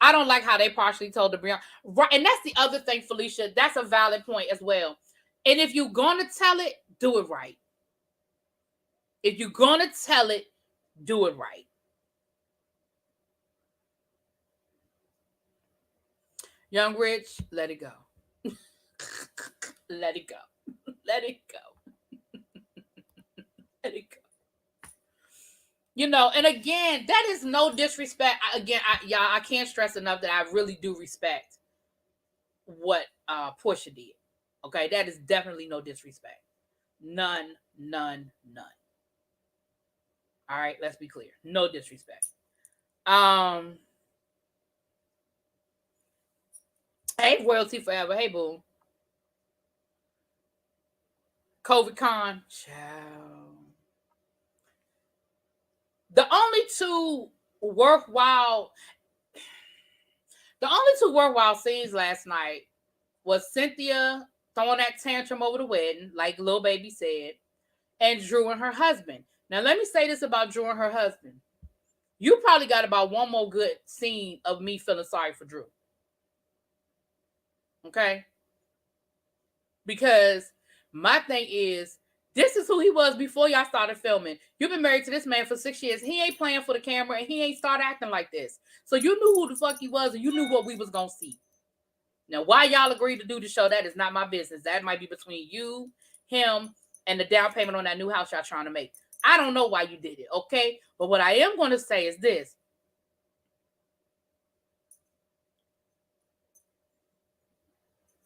I don't like how they partially told the Breonna. Right, and that's the other thing, Felicia. That's a valid point as well. And if you're gonna tell it, do it right. If you're gonna tell it, do it right. Young Rich, let it go. Let it go. Let it go. Let it go. And again, that is no disrespect. I can't stress enough that I really do respect what Portia did. Okay, that is definitely no disrespect. None. All right, let's be clear. No disrespect. Hey, Royalty Forever. Hey, boo. COVID con. Ciao. The only two worthwhile scenes last night was Cynthia throwing that tantrum over the wedding, like Lil Baby said, and Drew and her husband. Now, let me say this about Drew and her husband. You probably got about one more good scene of me feeling sorry for Drew. Okay? Because my thing is, this is who he was before y'all started filming. You've been married to this man for 6 years. He ain't playing for the camera, and he ain't started acting like this. So you knew who the fuck he was, and you knew what we was going to see. Now, why y'all agreed to do the show, that is not my business. That might be between you, him, and the down payment on that new house y'all trying to make. I don't know why you did it, okay? But what I am going to say is this.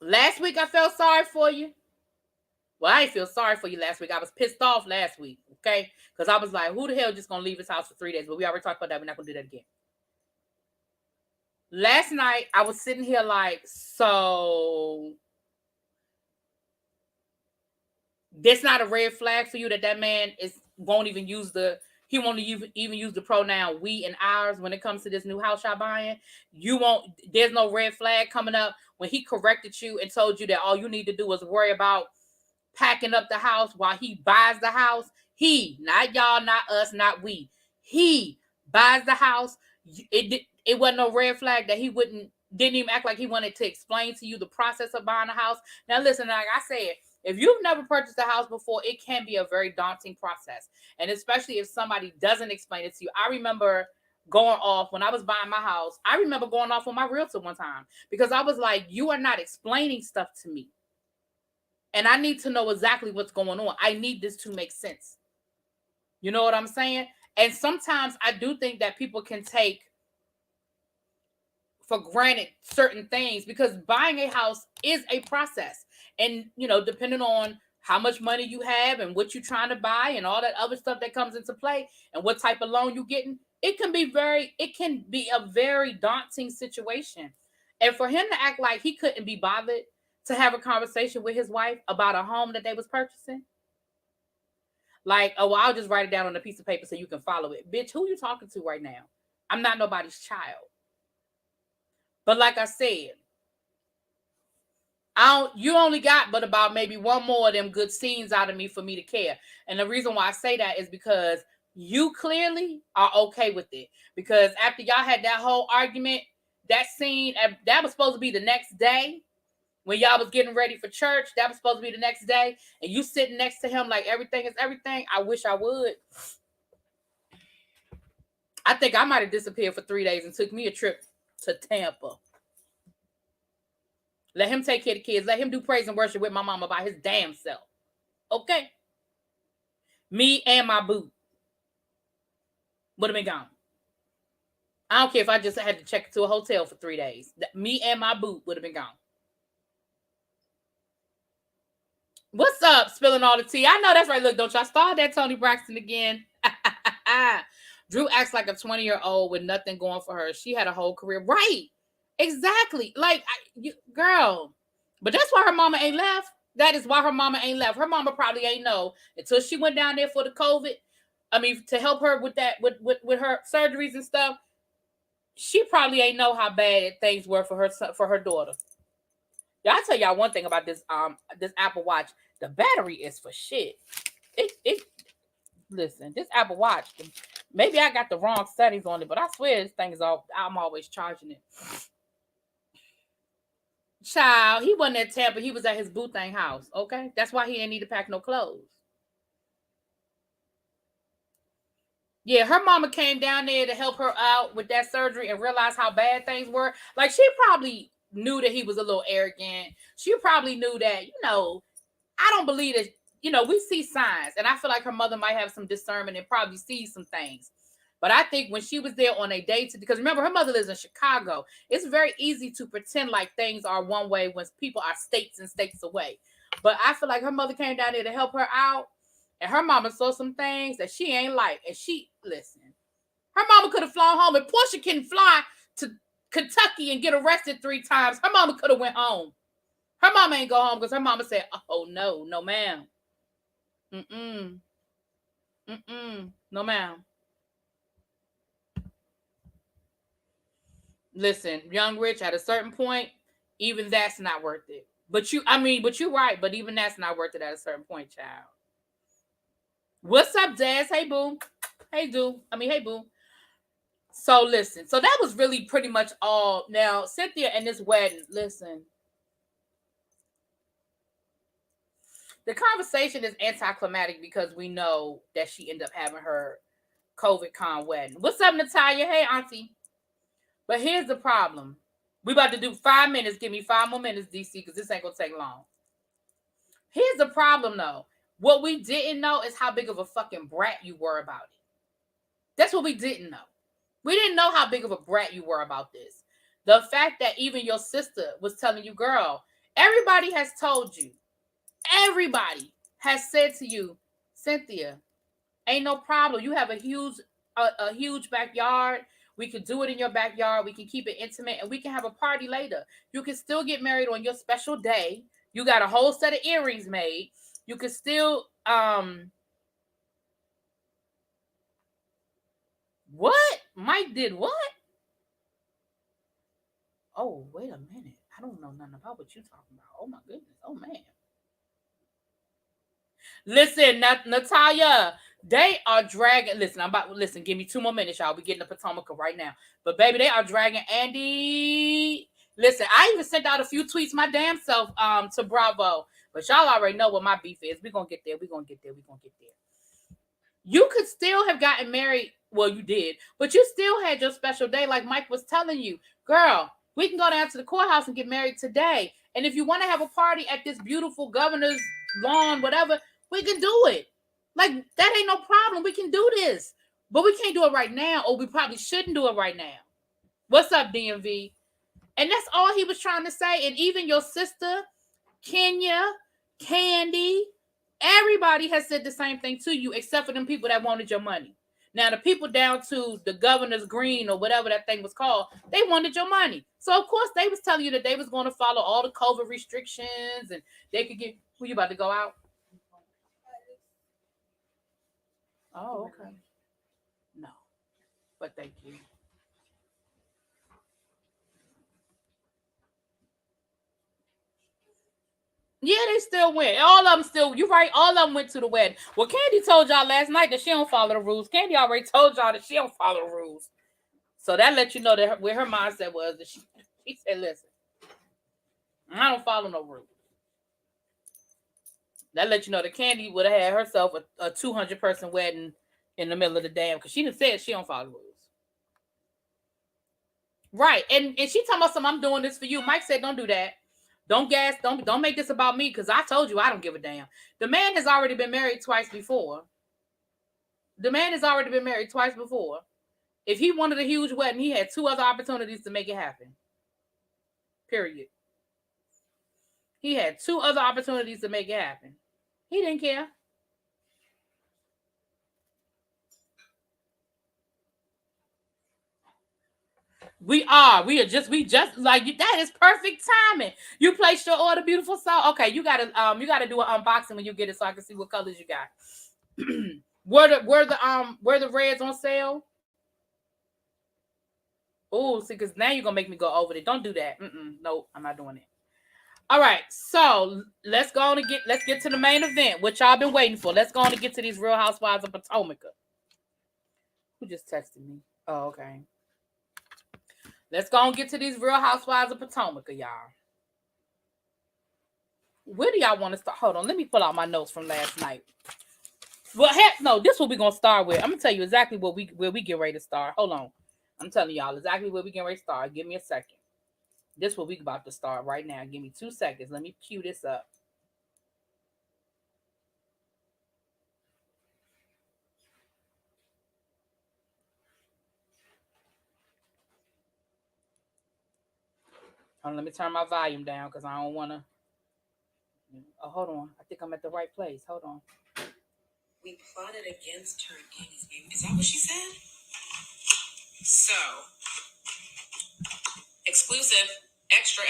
Last week, I felt sorry for you. Well, I didn't feel sorry for you last week. I was pissed off last week, okay? Because I was like, who the hell just going to leave his house for 3 days? But we already talked about that. We're not going to do that again. Last night, I was sitting here like, so that's not a red flag for you that man won't even use the pronoun we and ours when it comes to this new house y'all buying. There's no red flag coming up when he corrected you and told you that all you need to do is worry about packing up the house while he buys the house. He, not y'all, not us, not we. He buys the house. It wasn't no red flag that he didn't even act like he wanted to explain to you the process of buying a house. Now listen, like I said, if you've never purchased a house before, it can be a very daunting process. And especially if somebody doesn't explain it to you. I remember going off when I was buying my house. I remember going off on my realtor one time because I was like, you are not explaining stuff to me. And I need to know exactly what's going on. I need this to make sense. You know what I'm saying? And sometimes I do think that people can take for granted certain things because buying a house is a process. And, depending on how much money you have and what you're trying to buy and all that other stuff that comes into play and what type of loan you're getting, it can be a very daunting situation. And for him to act like he couldn't be bothered to have a conversation with his wife about a home that they was purchasing. Like, oh, well, I'll just write it down on a piece of paper so you can follow it. Bitch, who are you talking to right now? I'm not nobody's child. But like I said, you only got but about maybe one more of them good scenes out of me for me to care. And the reason why I say that is because you clearly are okay with it. Because after y'all had that whole argument, that scene, that was supposed to be the next day when y'all was getting ready for church. That was supposed to be the next day. And you sitting next to him like everything is everything. I wish I would. I think I might have disappeared for 3 days and took me a trip to Tampa. Let him take care of the kids. Let him do praise and worship with my mama by his damn self. Okay? Me and my boo would have been gone. I don't care if I just had to check into a hotel for 3 days. Me and my boo would have been gone. What's up, spilling all the tea? I know that's right. Look, don't y'all start that Tony Braxton again. Drew acts like a 20-year-old with nothing going for her. She had a whole career. Right. Exactly. Like, girl. But that's why her mama ain't left. That is why her mama ain't left. Her mama probably ain't know until she went down there for the COVID. I mean, to help her with that, with her surgeries and stuff. She probably ain't know how bad things were for her daughter. Yeah, I'll tell y'all one thing about this Apple Watch. The battery is for shit. Listen, this Apple Watch, maybe I got the wrong settings on it, but I swear this thing is I'm always charging it. Child, he wasn't at Tampa. He was at his boo thing house, okay? That's why he didn't need to pack no clothes. Yeah, her mama came down there to help her out with that surgery and realized how bad things were. Like, she probably knew that he was a little arrogant. She probably knew that, I don't believe that, we see signs. And I feel like her mother might have some discernment and probably see some things. But I think when she was there on a date, because remember, her mother lives in Chicago. It's very easy to pretend like things are one way when people are states and states away. But I feel like her mother came down there to help her out. And her mama saw some things that she ain't like. And listen, her mama could have flown home. If Portia can fly to Kentucky and get arrested 3 times, her mama could have went home. Her mama ain't go home because her mama said, oh, no, ma'am. No, ma'am. Listen, young rich, at a certain point, even that's not worth it. But you're right. But even that's not worth it at a certain point, child. What's up, Jazz? Hey, boo. Hey, boo. So listen, so that was really pretty much all. Now, Cynthia and this wedding, listen. The conversation is anticlimactic because we know that she ended up having her COVID con wedding. What's up, Natalia? Hey, auntie. But here's the problem. We about to do 5 minutes. Give me 5 more minutes, DC, because this ain't going to take long. Here's the problem, though. What we didn't know is how big of a fucking brat you were about it. That's what we didn't know. We didn't know how big of a brat you were about this. The fact that even your sister was telling you, girl, everybody has told you. Everybody has said to you, Cynthia, ain't no problem. You have a huge backyard. We can do it in your backyard. We can keep it intimate and we can have a party later. You can still get married on your special day. You got a whole set of earrings made. You can still what? Mike did what? Oh, wait a minute. I don't know nothing about what you're talking about. Oh my goodness. Oh man. Listen, Natalia, they are dragging. Listen, give me 2 more minutes, y'all. We getting to Potomac right now. But baby, they are dragging Andy. Listen, I even sent out a few tweets my damn self to Bravo. But y'all already know what my beef is. We're gonna get there. You could still have gotten married. Well, you did, but you still had your special day, like Mike was telling you. Girl, we can go down to the courthouse and get married today. And if you want to have a party at this beautiful governor's lawn, whatever, we can do it. Like, that ain't no problem. We can do this. But we can't do it right now, or we probably shouldn't do it right now. What's up, DMV? And that's all he was trying to say. And even your sister, Kenya, Candy, everybody has said the same thing to you, except for them people that wanted your money. Now, the people down to the governor's green or whatever that thing was called, they wanted your money. So, of course, they was telling you that they was going to follow all the COVID restrictions and they could get... Who you about to go out? Oh, okay. No, but thank you. Yeah, they still went. All of them still. You right. All of them went to the wedding. Well, Candy told y'all last night that she don't follow the rules. Candy already told y'all that she don't follow the rules. So that let you know that where her mindset was. That she said, "Listen, I don't follow no rules." That let you know that Candy would have had herself a 200-person wedding in the middle of the damn, because she done said she don't follow the rules. Right. And she talking about something, I'm doing this for you. Mike said, don't do that. Don't gas. Don't make this about me, because I told you I don't give a damn. The man has already been married twice before. If he wanted a huge wedding, he had 2 other opportunities to make it happen. Period. He had 2 other opportunities to make it happen. He didn't care. We just like you. That is perfect timing. You placed your order, beautiful soul. Okay, you gotta do an unboxing when you get it, so I can see what colors you got. were the reds on sale? Oh, see, because now you're gonna make me go over it. Don't do that. Nope, I'm not doing it. All right, so let's get to the main event, which y'all been waiting for. Let's go on and get to these Real Housewives of Potomac. Who just texted me? Oh, okay. Let's go and get to these Real Housewives of Potomac, y'all. Where do y'all want to start? Hold on, let me pull out my notes from last night. Well, heck no, this is what we're gonna start with. I'm gonna tell you exactly where we get ready to start. Hold on. I'm telling y'all exactly where we get ready to start. Give me a second. This is what we about to start right now. Give me 2 seconds. Let me cue this up. Let me turn my volume down because I don't want to. Oh, hold on. I think I'm at the right place. Hold on. We plotted against her and Annie's baby. Is that what she said? So, exclusive, extra.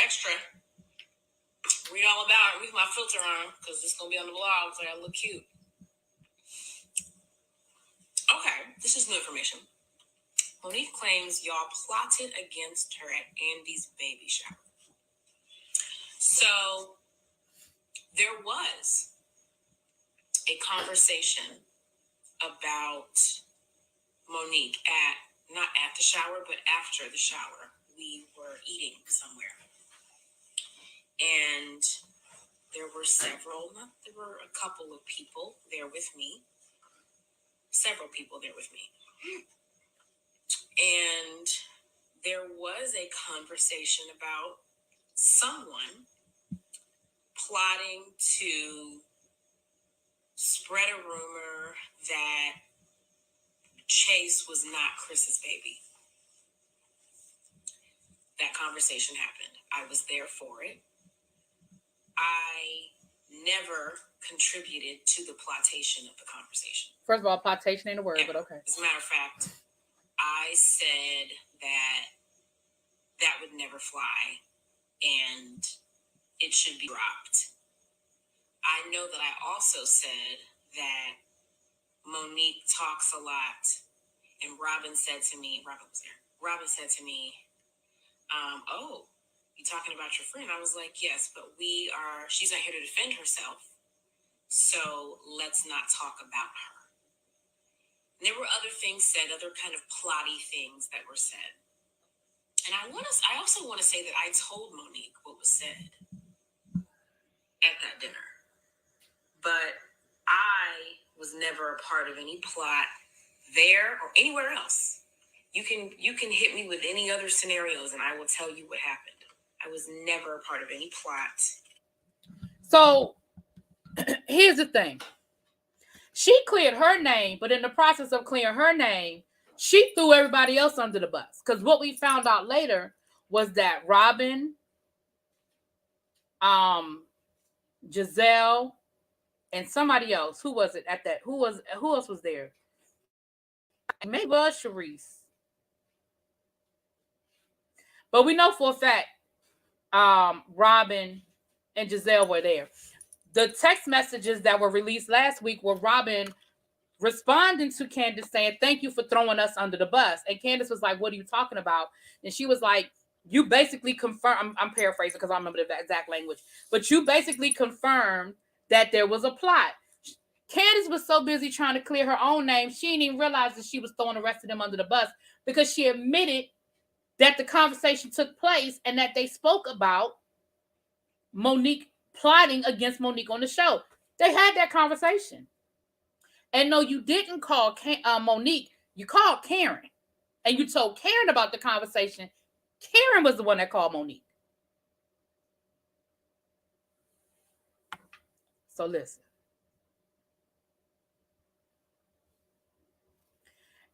Read all about it. Leave my filter on because it's going to be on the blog so I look cute. Okay, this is new information. Monique claims y'all plotted against her at Andy's baby shower. So, there was a conversation about Monique not at the shower, but after the shower. We were eating somewhere. And there were a couple of people there with me. Several people there with me. And there was a conversation about someone plotting to spread a rumor that Chase was not Chris's baby. That conversation happened. I was there for it. I never contributed to the plotation of the conversation. First of all, plotation ain't a word, but okay. As a matter of fact, I said that would never fly and it should be dropped. I know that I also said that Monique talks a lot, and Robin said to me, oh, you talking about your friend? I was like, yes, but she's not here to defend herself. So let's not talk about her. And there were other things said, other kind of plotty things that were said. And I also want to say that I told Monique what was said at that dinner. But I was never a part of any plot there or anywhere else. You can hit me with any other scenarios and I will tell you what happened. I was never a part of any plot. So here's the thing. She cleared her name, but in the process of clearing her name, she threw everybody else under the bus. Because what we found out later was that Robin, Giselle, and somebody else. Who was it at that? Who else was there? Maybe it was Sharice. But we know for a fact Robin and Giselle were there. The text messages that were released last week were Robin responding to Candace saying, thank you for throwing us under the bus. And Candace was like, what are you talking about? And she was like, you basically confirm, I'm paraphrasing because I don't remember the exact language, but you basically confirmed that there was a plot. Candace was so busy trying to clear her own name, she didn't even realize that she was throwing the rest of them under the bus because she admitted that the conversation took place and that they spoke about Monique plotting against Monique on the show. They had that conversation. And no, you didn't call Monique, you called Karen. And you told Karen about the conversation. Karen was the one that called Monique. So listen.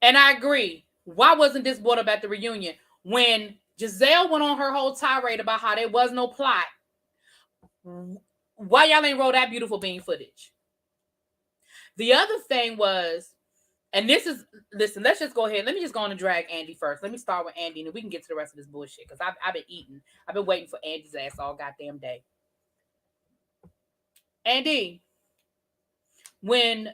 And I agree. Why wasn't this brought up at the reunion? When Giselle went on her whole tirade about how there was no plot, why y'all ain't roll that beautiful bean footage? The other thing was, and this is, listen, let's just go ahead. Let me just go on and drag Andy first. Let me start with Andy, and we can get to the rest of this bullshit, because I've been eating. I've been waiting for Andy's ass all goddamn day. Andy, when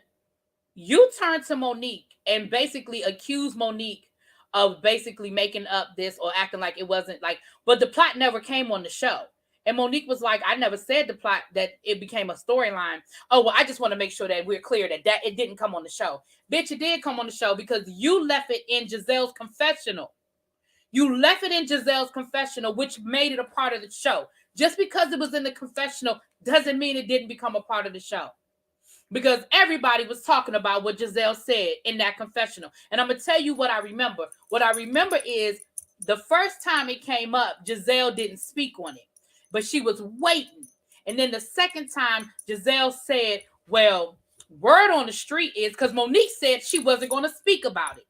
you turned to Monique and basically accused Monique of basically making up this or acting like it wasn't like, but the plot never came on the show. And Monique was like, I never said the plot, that it became a storyline. Oh, well, I just want to make sure that we're clear that it didn't come on the show. Bitch, it did come on the show because you left it in Giselle's confessional. You left it in Giselle's confessional, which made it a part of the show. Just because it was in the confessional doesn't mean it didn't become a part of the show. Because everybody was talking about what Giselle said in that confessional. And I'm going to tell you what I remember. What I remember is the first time it came up, Giselle didn't speak on it, but she was waiting. And then the second time, Giselle said, well, word on the street is, because Monique said she wasn't going to speak about it.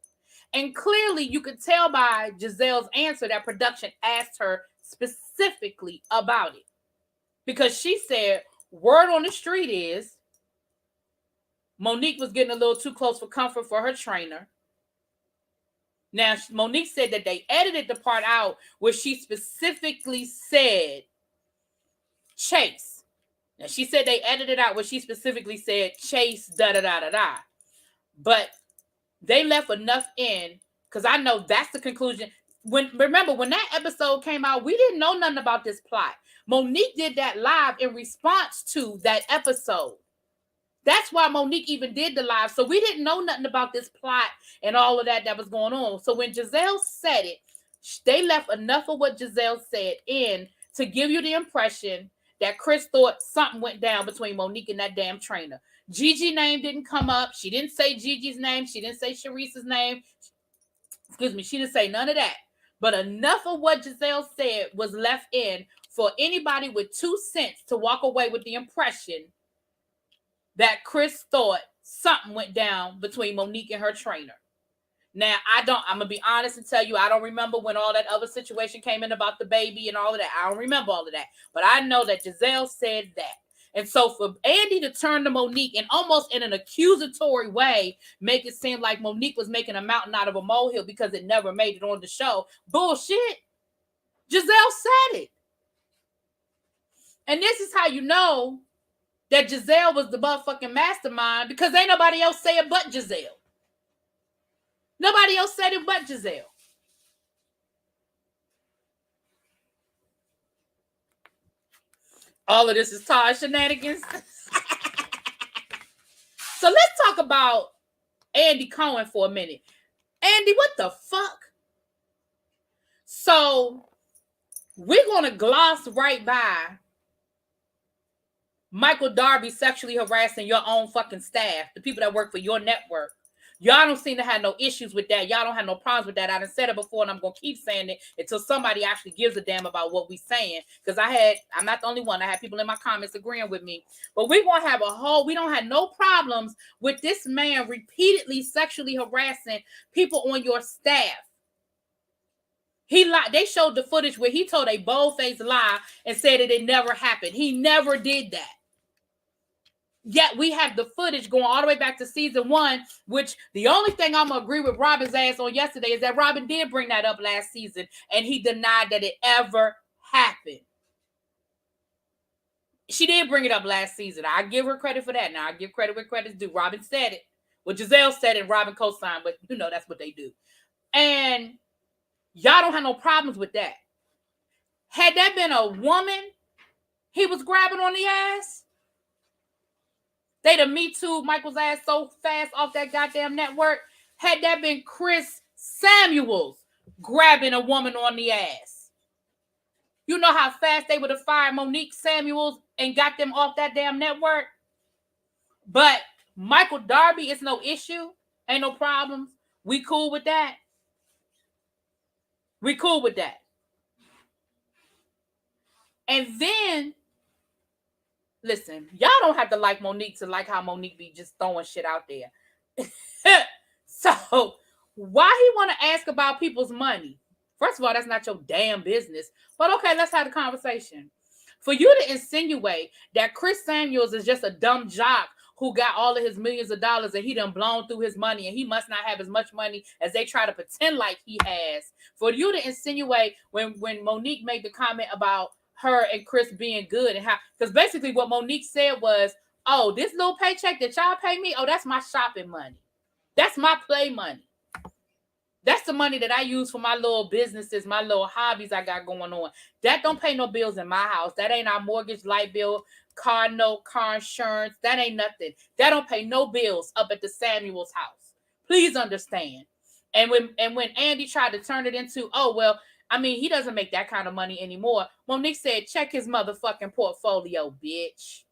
And clearly you could tell by Giselle's answer that production asked her specifically about it. Because she said, word on the street is, Monique was getting a little too close for comfort for her trainer. Now, Monique said that they edited the part out where she specifically said Chase. Now, she said they edited out where she specifically said Chase, da-da-da-da-da. But they left enough in, because I know that's the conclusion. Remember, when that episode came out, we didn't know nothing about this plot. Monique did that live in response to that episode. That's why Monique even did the live. So we didn't know nothing about this plot and all of that was going on. So when Giselle said it, they left enough of what Giselle said in to give you the impression that Chris thought something went down between Monique and that damn trainer. Gigi's name didn't come up. She didn't say Gigi's name. She didn't say Sharice's name. Excuse me. She didn't say none of that. But enough of what Giselle said was left in for anybody with 2 cents to walk away with the impression that Chris thought something went down between Monique and her trainer. Now, I'm going to be honest and tell you, I don't remember when all that other situation came in about the baby and all of that. I don't remember all of that. But I know that Giselle said that. And so for Andy to turn to Monique and almost in an accusatory way, make it seem like Monique was making a mountain out of a molehill because it never made it on the show. Bullshit. Giselle said it. And this is how you know that Giselle was the motherfucking mastermind, because ain't nobody else say it but Giselle. Nobody else said it but Giselle. All of this is Todd shenanigans. So let's talk about Andy Cohen for a minute. Andy, what the fuck? So we're going to gloss right by Michael Darby sexually harassing your own fucking staff, the people that work for your network. Y'all don't seem to have no issues with that. Y'all don't have no problems with that. I done said it before, and I'm going to keep saying it until somebody actually gives a damn about what we're saying. Because I'm not the only one. I had people in my comments agreeing with me. But we're going to have we don't have no problems with this man repeatedly sexually harassing people on your staff. They showed the footage where he told a bold-faced lie and said that it never happened. He never did that. Yet we have the footage going all the way back to season 1, which the only thing I'm going to agree with Robin's ass on yesterday is that Robin did bring that up last season, and he denied that it ever happened. She did bring it up last season. I give her credit for that. Now, I give credit where credit's due. Robin said it. Well, Giselle said it, and Robin co-signed, but that's what they do. And y'all don't have no problems with that. Had that been a woman he was grabbing on the ass, they'd have Me Too Michael's ass so fast off that goddamn network. Had that been Chris Samuels grabbing a woman on the ass, you know how fast they would have fired Monique Samuels and got them off that damn network? But Michael Darby is no issue. Ain't no problems. We cool with that. We cool with that. And then, listen, y'all don't have to like Monique to like how Monique be just throwing shit out there. So, why he want to ask about people's money? First of all, that's not your damn business. But okay, let's have a conversation. For you to insinuate that Chris Samuels is just a dumb jock who got all of his millions of dollars and he done blown through his money and he must not have as much money as they try to pretend like he has. For you to insinuate when Monique made the comment about her and Chris being good and how, because basically what Monique said was, oh, this little paycheck that y'all pay me, oh, that's my shopping money. That's my play money. That's the money that I use for my little businesses, my little hobbies I got going on. That don't pay no bills in my house. That ain't our mortgage, light bill, car note, car insurance. That ain't nothing. That don't pay no bills up at the Samuels house. Please understand. And when Andy tried to turn it into, oh, well, I mean, he doesn't make that kind of money anymore. Monique said, check his motherfucking portfolio, bitch.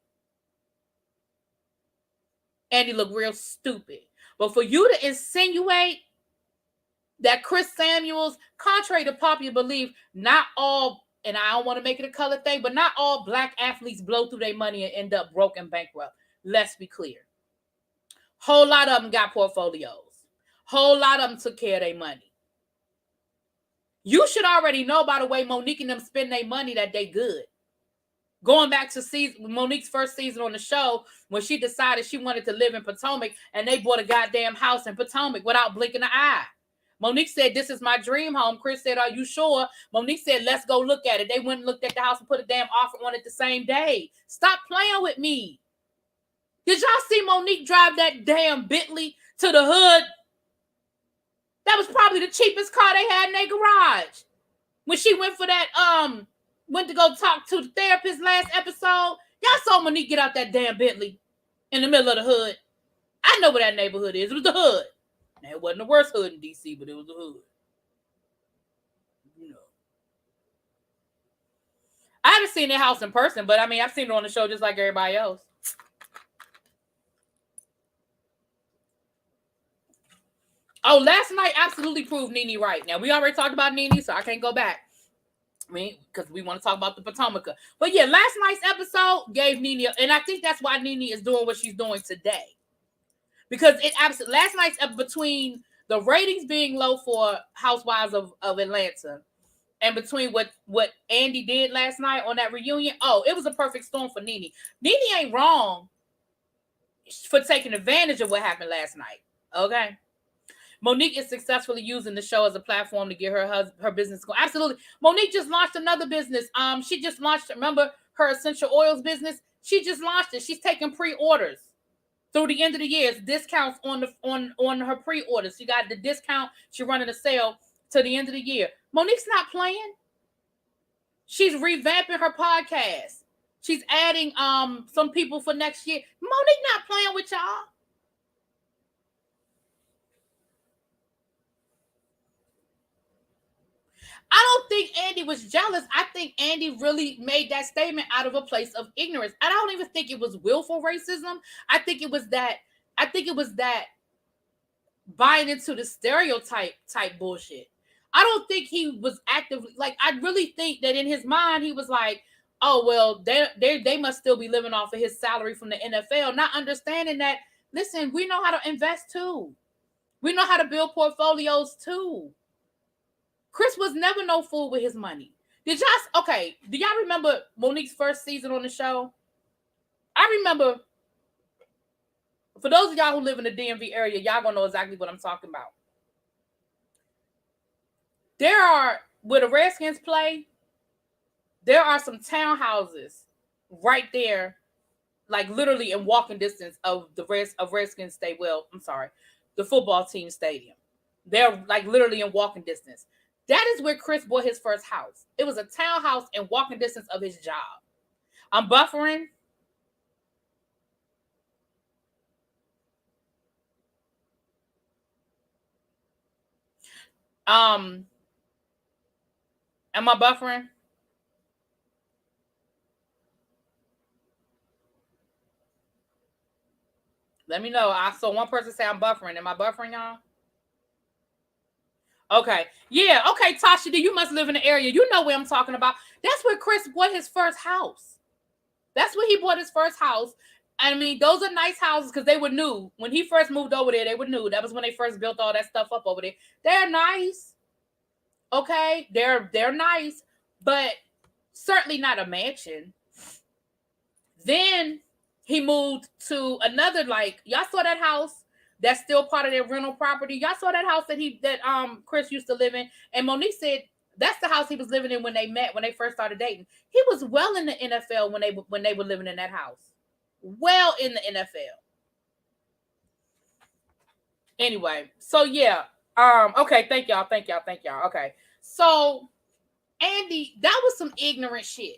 Andy looked real stupid. But for you to insinuate that Chris Samuels, contrary to popular belief, not all, and I don't want to make it a color thing, but not all black athletes blow through their money and end up broke and bankrupt. Let's be clear. Whole lot of them got portfolios. Whole lot of them took care of their money. You should already know by the way Monique and them spend their money that they good. Going back to Monique's first season on the show, when she decided she wanted to live in Potomac and they bought a goddamn house in Potomac without blinking an eye. Monique said, this is my dream home. Chris said, are you sure? Monique said, let's go look at it. They went and looked at the house and put a damn offer on it the same day. Stop playing with me. Did y'all see Monique drive that damn Bentley to the hood? That was probably the cheapest car they had in their garage. When she went for that, went to go talk to the therapist last episode, y'all saw Monique get out that damn Bentley in the middle of the hood. I know where that neighborhood is. It was the hood. Now, it wasn't the worst hood in D.C., but it was the hood. You know. I haven't seen their house in person, but I mean, I've seen it on the show just like everybody else. Oh, last night absolutely proved Nene right. Now, we already talked about Nene, so I can't go back. I mean, because we want to talk about the Potomac. But yeah, last night's episode gave Nene, and I think that's why Nene is doing what she's doing today. Because it absolutely, last night's between the ratings being low for Housewives of Atlanta and between what Andy did last night on that reunion, oh, it was a perfect storm for Nene. Nene ain't wrong for taking advantage of what happened last night. Okay. Monique is successfully using the show as a platform to get her business going. Absolutely. Monique just launched another business. She just launched, remember her essential oils business? She just launched it. She's taking pre-orders. Through the end of the year, it's discounts on her pre-orders. She got the discount. She's running a sale to the end of the year. Monique's not playing. She's revamping her podcast. She's adding some people for next year. Monique not playing with y'all. I don't think Andy was jealous. I think Andy really made that statement out of a place of ignorance. I don't even think it was willful racism. I think it was that buying into the stereotype type bullshit. I don't think he was actively, like, I really think that in his mind he was like, oh, well, they must still be living off of his salary from the NFL, not understanding that, listen, we know how to invest too. We know how to build portfolios too. Chris was never no fool with his money. Do y'all remember Monique's first season on the show? I remember, for those of y'all who live in the DMV area, y'all gonna know exactly what I'm talking about. Where the Redskins play, there are some townhouses right there, like literally in walking distance of Redskins Stadium. Well, I'm sorry, the football team stadium. They're like literally in walking distance. That is where Chris bought his first house. It was a townhouse in walking distance of his job. I'm buffering. Am I buffering? Let me know. I saw one person say I'm buffering. Am I buffering, y'all? Okay. Yeah. Okay, Tasha D, you must live in the area. You know where I'm talking about. That's where Chris bought his first house. That's where he bought his first house. I mean, those are nice houses because they were new. When he first moved over there, they were new. That was when they first built all that stuff up over there. They're nice. Okay. They're nice, but certainly not a mansion. Then he moved to another, like, y'all saw that house that's still part of their rental property. Y'all saw that house that Chris used to live in, and Monique said that's the house he was living in when they met, when they first started dating. He was well in the NFL when they were living in that house. Well in the NFL. Anyway, so yeah. Okay, thank y'all. Okay. So, Andy, that was some ignorant shit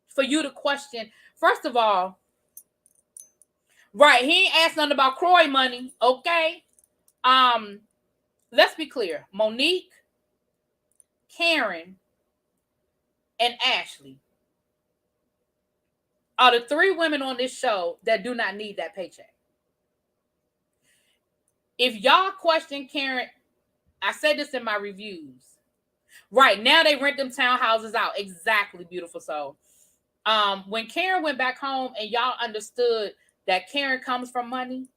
for you to question. First of all, right, he ain't asked nothing about Croy money, okay? Let's be clear. Monique, Karen, and Ashley are the three women on this show that do not need that paycheck. If y'all question Karen, I said this in my reviews. Right, now they rent them townhouses out. Exactly, beautiful soul. When Karen went back home and y'all understood that Karen comes from money,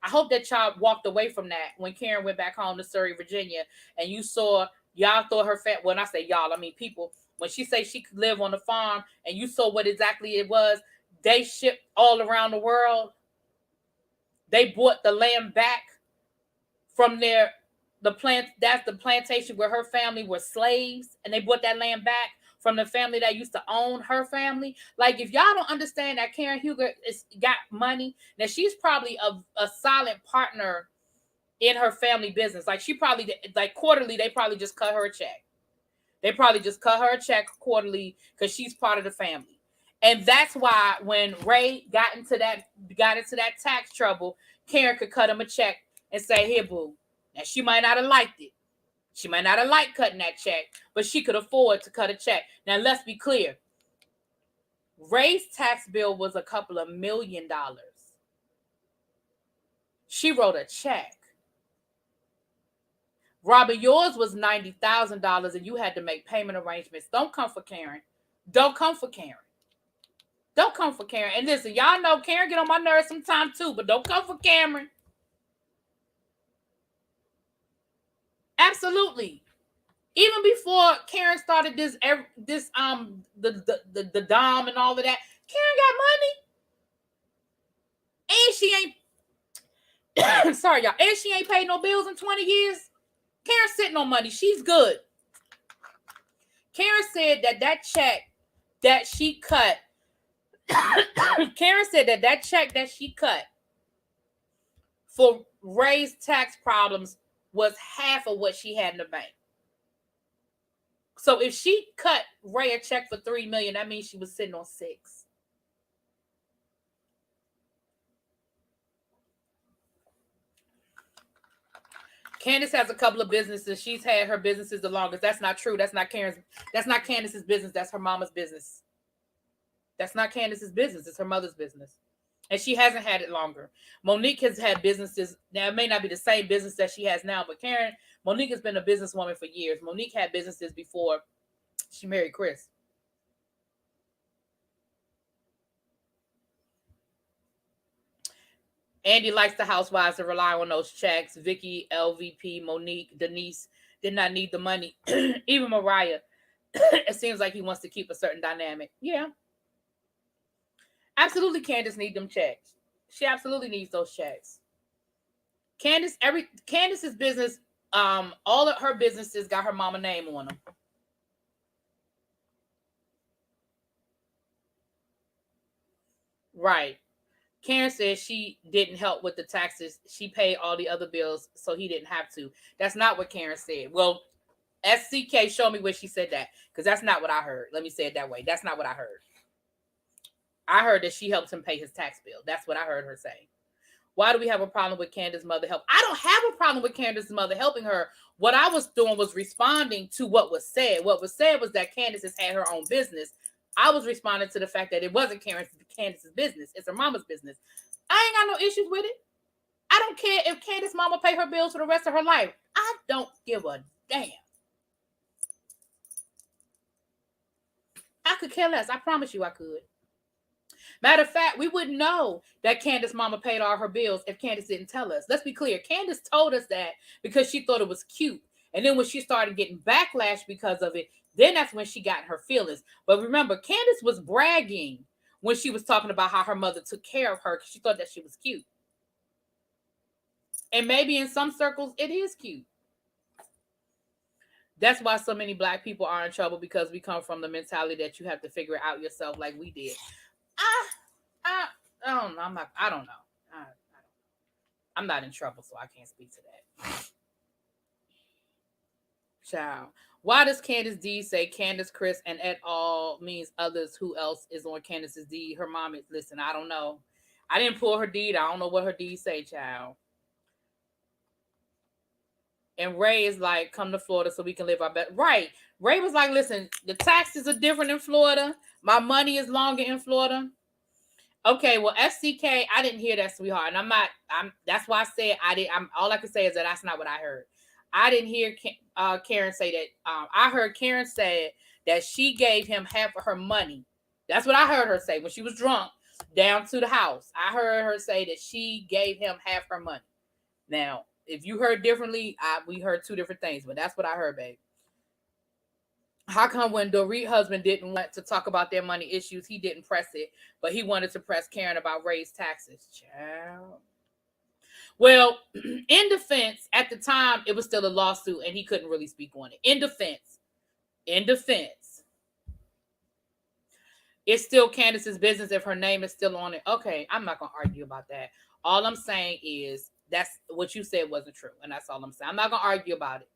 I hope that y'all walked away from that when Karen went back home to Surrey, Virginia, and you saw, y'all thought her family, when I say y'all, I mean people, when she say she could live on the farm and you saw what exactly it was, they shipped all around the world. They bought the land back from that's the plantation where her family were slaves, and they bought that land back from the family that used to own her family. Like, if y'all don't understand that Karen Huger got money, now she's probably a silent partner in her family business. Like, she probably, like, quarterly, they probably just cut her a check. They probably just cut her a check quarterly because she's part of the family. And that's why when Ray got into that tax trouble, Karen could cut him a check and say, here, boo. Now, she might not have liked it. She might not have liked cutting that check, but she could afford to cut a check. Now, let's be clear. Ray's tax bill was a couple of $1 million. She wrote a check. Robert, yours was $90,000 and you had to make payment arrangements. Don't come for Karen. Don't come for Karen. Don't come for Karen. And listen, y'all know Karen get on my nerves sometimes too, but don't come for Cameron. Absolutely. Even before Karen started the dom and all of that, Karen got money. And she ain't sorry, y'all. And she ain't paid no bills in 20 years. Karen's sitting on money. She's good. Karen said that check that she cut Karen said that check that she cut for Ray's tax problems was half of what she had in the bank. So if she cut Ray a check for $3 million, that means she was sitting on $6 million. Candace has a couple of businesses. She's had her businesses the longest. That's not true. That's not Candace's business. That's her mama's business. That's not Candace's business. It's her mother's business. And she hasn't had it longer. Monique has had businesses. Now, it may not be the same business that she has now, but Monique has been a businesswoman for years. Monique had businesses before she married Chris. Andy likes the Housewives to rely on those checks. Vicky, LVP, Monique, Denise did not need the money. Even Mariah. It seems like he wants to keep a certain dynamic. Yeah. Absolutely, Candace needs them checks. She absolutely needs those checks. Candace's business, all of her businesses got her mama name on them. Right. Karen said she didn't help with the taxes. She paid all the other bills, so he didn't have to. That's not what Karen said. Well, SCK, show me where she said that, because that's not what I heard. Let me say it that way. That's not what I heard. I heard that she helped him pay his tax bill. That's what I heard her say. Why do we have a problem with Candace's mother help? I don't have a problem with Candace's mother helping her. What I was doing was responding to what was said. What was said was that Candace has had her own business. I was responding to the fact that it wasn't Candace's business. It's her mama's business. I ain't got no issues with it. I don't care if Candace's mama pay her bills for the rest of her life. I don't give a damn. I could care less. I promise you I could. Matter of fact, we wouldn't know that Candace's mama paid all her bills if Candace didn't tell us. Let's be clear. Candace told us that because she thought it was cute. And then when she started getting backlash because of it, then that's when she got her feelings. But remember, Candace was bragging when she was talking about how her mother took care of her because she thought that she was cute. And maybe in some circles, it is cute. That's why so many Black people are in trouble, because we come from the mentality that you have to figure it out yourself like we did. I don't know. I don't know. I'm not in trouble, so I can't speak to that. Child. Why does Candace D say Candace, Chris, and et al. Means others? Who else is on Candace's deed? Her mom is, listen, I don't know. I didn't pull her deed. I don't know what her deed say, child. And Ray is like, come to Florida so we can live our best. Right. Ray was like, listen, the taxes are different in Florida. My money is longer in Florida. Okay, well, FCK, I didn't hear that, sweetheart. And that's why I said all I can say is that that's not what I heard. I didn't hear Karen say that. I heard Karen say that she gave him half of her money. That's what I heard her say when she was drunk down to the house. I heard her say that she gave him half her money. Now, if you heard differently, we heard two different things, but that's what I heard, babe. How come when Dorit husband didn't want to talk about their money issues, he didn't press it, but he wanted to press Karen about raised taxes? Child. Well, in defense, at the time, it was still a lawsuit and he couldn't really speak on it. In defense, it's still Candace's business if her name is still on it. Okay, I'm not going to argue about that. All I'm saying is that's what you said wasn't true, and that's all I'm saying. I'm not going to argue about it.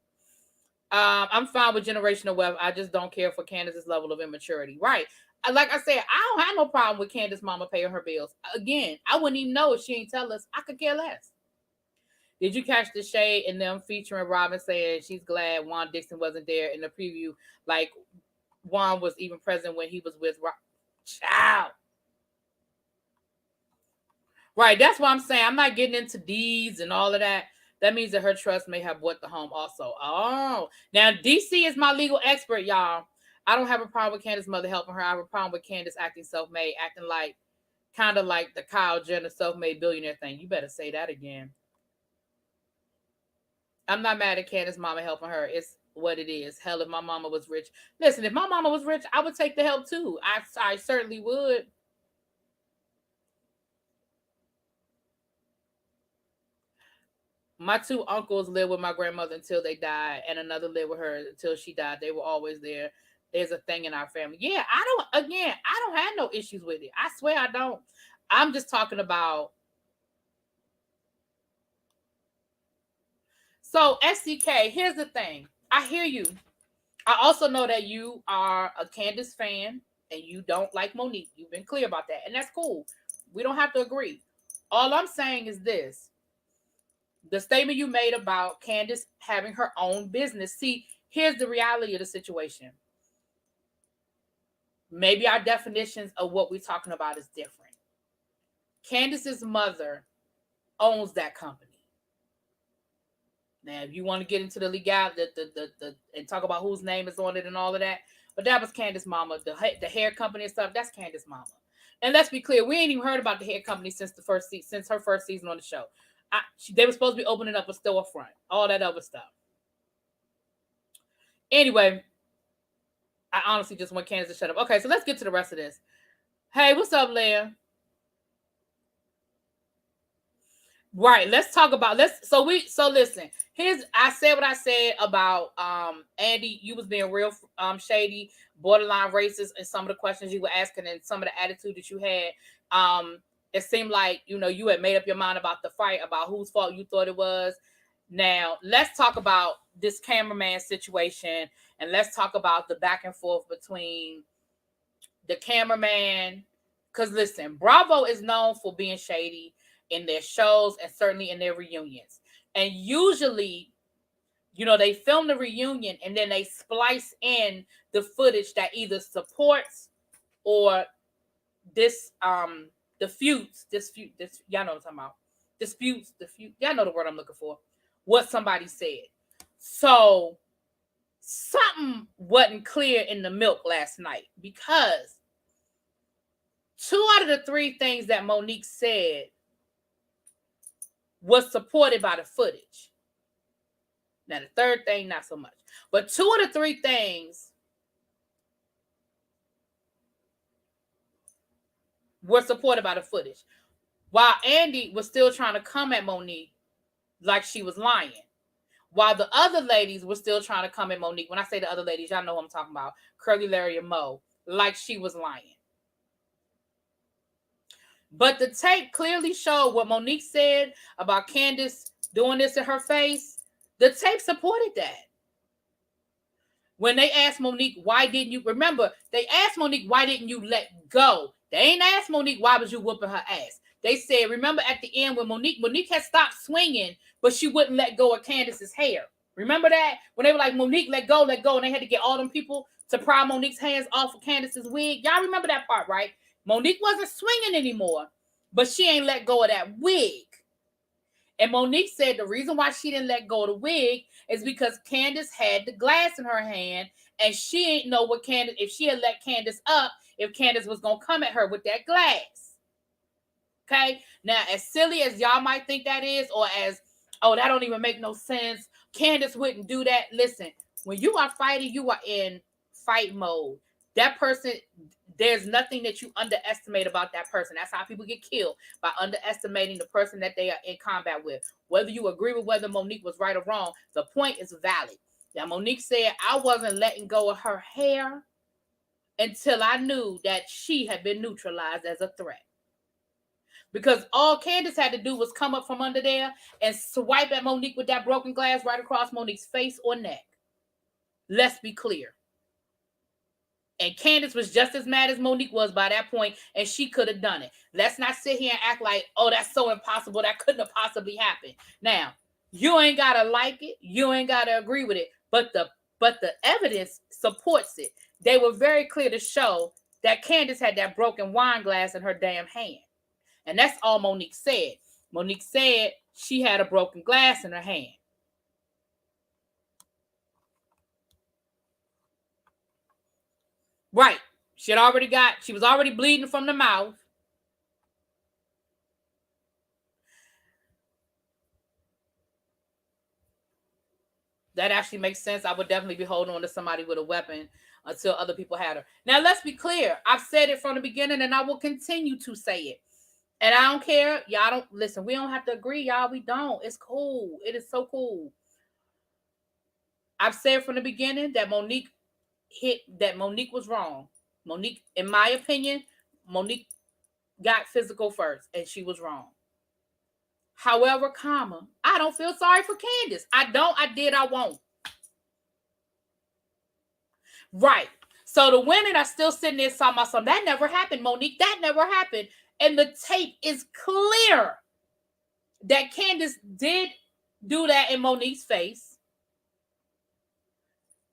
I'm fine with generational wealth. I just don't care for Candace's level of immaturity. Right. Like I said, I don't have no problem with Candace's mama paying her bills. Again, I wouldn't even know if she ain't tell us. I could care less. Did you catch the shade in them featuring Robin saying she's glad Juan Dixon wasn't there in the preview? Like Juan was even present when he was with Child. Right. That's what I'm saying. I'm not getting into deeds and all of that. That means that her trust may have bought the home also. Oh, now DC is my legal expert, y'all. I don't have a problem with Candace's mother helping her. I have a problem with Candace acting self-made, acting like kind of like the Kyle Jenner self-made billionaire thing. You better say that again. I'm not mad at Candace's mama helping her. It's what it is. Hell, if my mama was rich. Listen, if my mama was rich, I would take the help too. I certainly would. My two uncles lived with my grandmother until they died, and another lived with her until she died. They were always there. There's a thing in our family. Yeah, I don't have no issues with it. I swear I don't. I'm just talking about. So, SCK, here's the thing. I hear you. I also know that you are a Candace fan and you don't like Monique. You've been clear about that, and that's cool. We don't have to agree. All I'm saying is this. The statement you made about Candace having her own business. See, here's the reality of the situation. Maybe our definitions of what we're talking about is different. Candace's mother owns that company. Now, if you want to get into the legality and talk about whose name is on it and all of that, but that was Candace's mama. The hair company and stuff, that's Candace's mama. And let's be clear, we ain't even heard about the hair company since her first season on the show. They were supposed to be opening up a storefront, all that other stuff. Anyway, I honestly just want Candace to shut up. Okay, so let's get to the rest of this. Hey, what's up, Leah? Right, let's talk about so listen. I said what I said about Andy. You was being real shady, borderline racist in some of the questions you were asking and some of the attitude that you had. It seemed like you had made up your mind about the fight, about whose fault you thought it was. Now, let's talk about this cameraman situation, and let's talk about the back and forth between the cameraman. Because listen, Bravo is known for being shady in their shows and certainly in their reunions. And usually, you know, they film the reunion and then they splice in the footage that either supports or this disputes, y'all know what I'm talking about. Disputes, y'all know the word I'm looking for. What somebody said. So something wasn't clear in the milk last night, because 2 out of the 3 things that Monique said was supported by the footage. Now the third thing, not so much. But 2 of the 3 things were supported by the footage. While Andy was still trying to come at Monique like she was lying. While the other ladies were still trying to come at Monique. When I say the other ladies, y'all know what I'm talking about. Curly, Larry, and Mo. Like she was lying. But the tape clearly showed what Monique said about Candace doing this in her face. The tape supported that. When they asked Monique, why didn't you... Remember, they asked Monique, why didn't you let go? They ain't asked Monique, why was you whooping her ass? They said, remember at the end when Monique had stopped swinging, but she wouldn't let go of Candace's hair. Remember that? When they were like, Monique, let go, and they had to get all them people to pry Monique's hands off of Candace's wig. Y'all remember that part, right? Monique wasn't swinging anymore, but she ain't let go of that wig. And Monique said the reason why she didn't let go of the wig is because Candace had the glass in her hand, and she ain't know what Candace, if she had let Candace up, if Candace was going to come at her with that glass. Okay? Now, as silly as y'all might think that is, or as, oh, that don't even make no sense, Candace wouldn't do that. Listen, when you are fighting, you are in fight mode. That person, there's nothing that you underestimate about that person. That's how people get killed, by underestimating the person that they are in combat with. Whether you agree with whether Monique was right or wrong, the point is valid. Now, Monique said, I wasn't letting go of her hair until I knew that she had been neutralized as a threat. Because all Candace had to do was come up from under there and swipe at Monique with that broken glass right across Monique's face or neck. Let's be clear. And Candace was just as mad as Monique was by that point, and she could have done it. Let's not sit here and act like, oh, that's so impossible. That couldn't have possibly happened. Now, you ain't got to like it. You ain't got to agree with it. But the evidence supports it. They were very clear to show that Candace had that broken wine glass in her damn hand. And that's all Monique said. Monique said she had a broken glass in her hand. Right. She was already bleeding from the mouth. That actually makes sense. I would definitely be holding on to somebody with a weapon until other people had her. Now, let's be clear. I've said it from the beginning, and I will continue to say it. And I don't care. Y'all don't listen. We don't have to agree, y'all. We don't. It's cool. It is so cool. I've said from the beginning that Monique was wrong. Monique, in my opinion, Monique got physical first, and she was wrong. However, I don't feel sorry for Candace. I won't. Right. So the women are still sitting there talking about something. That never happened, Monique. That never happened. And the tape is clear that Candace did do that in Monique's face.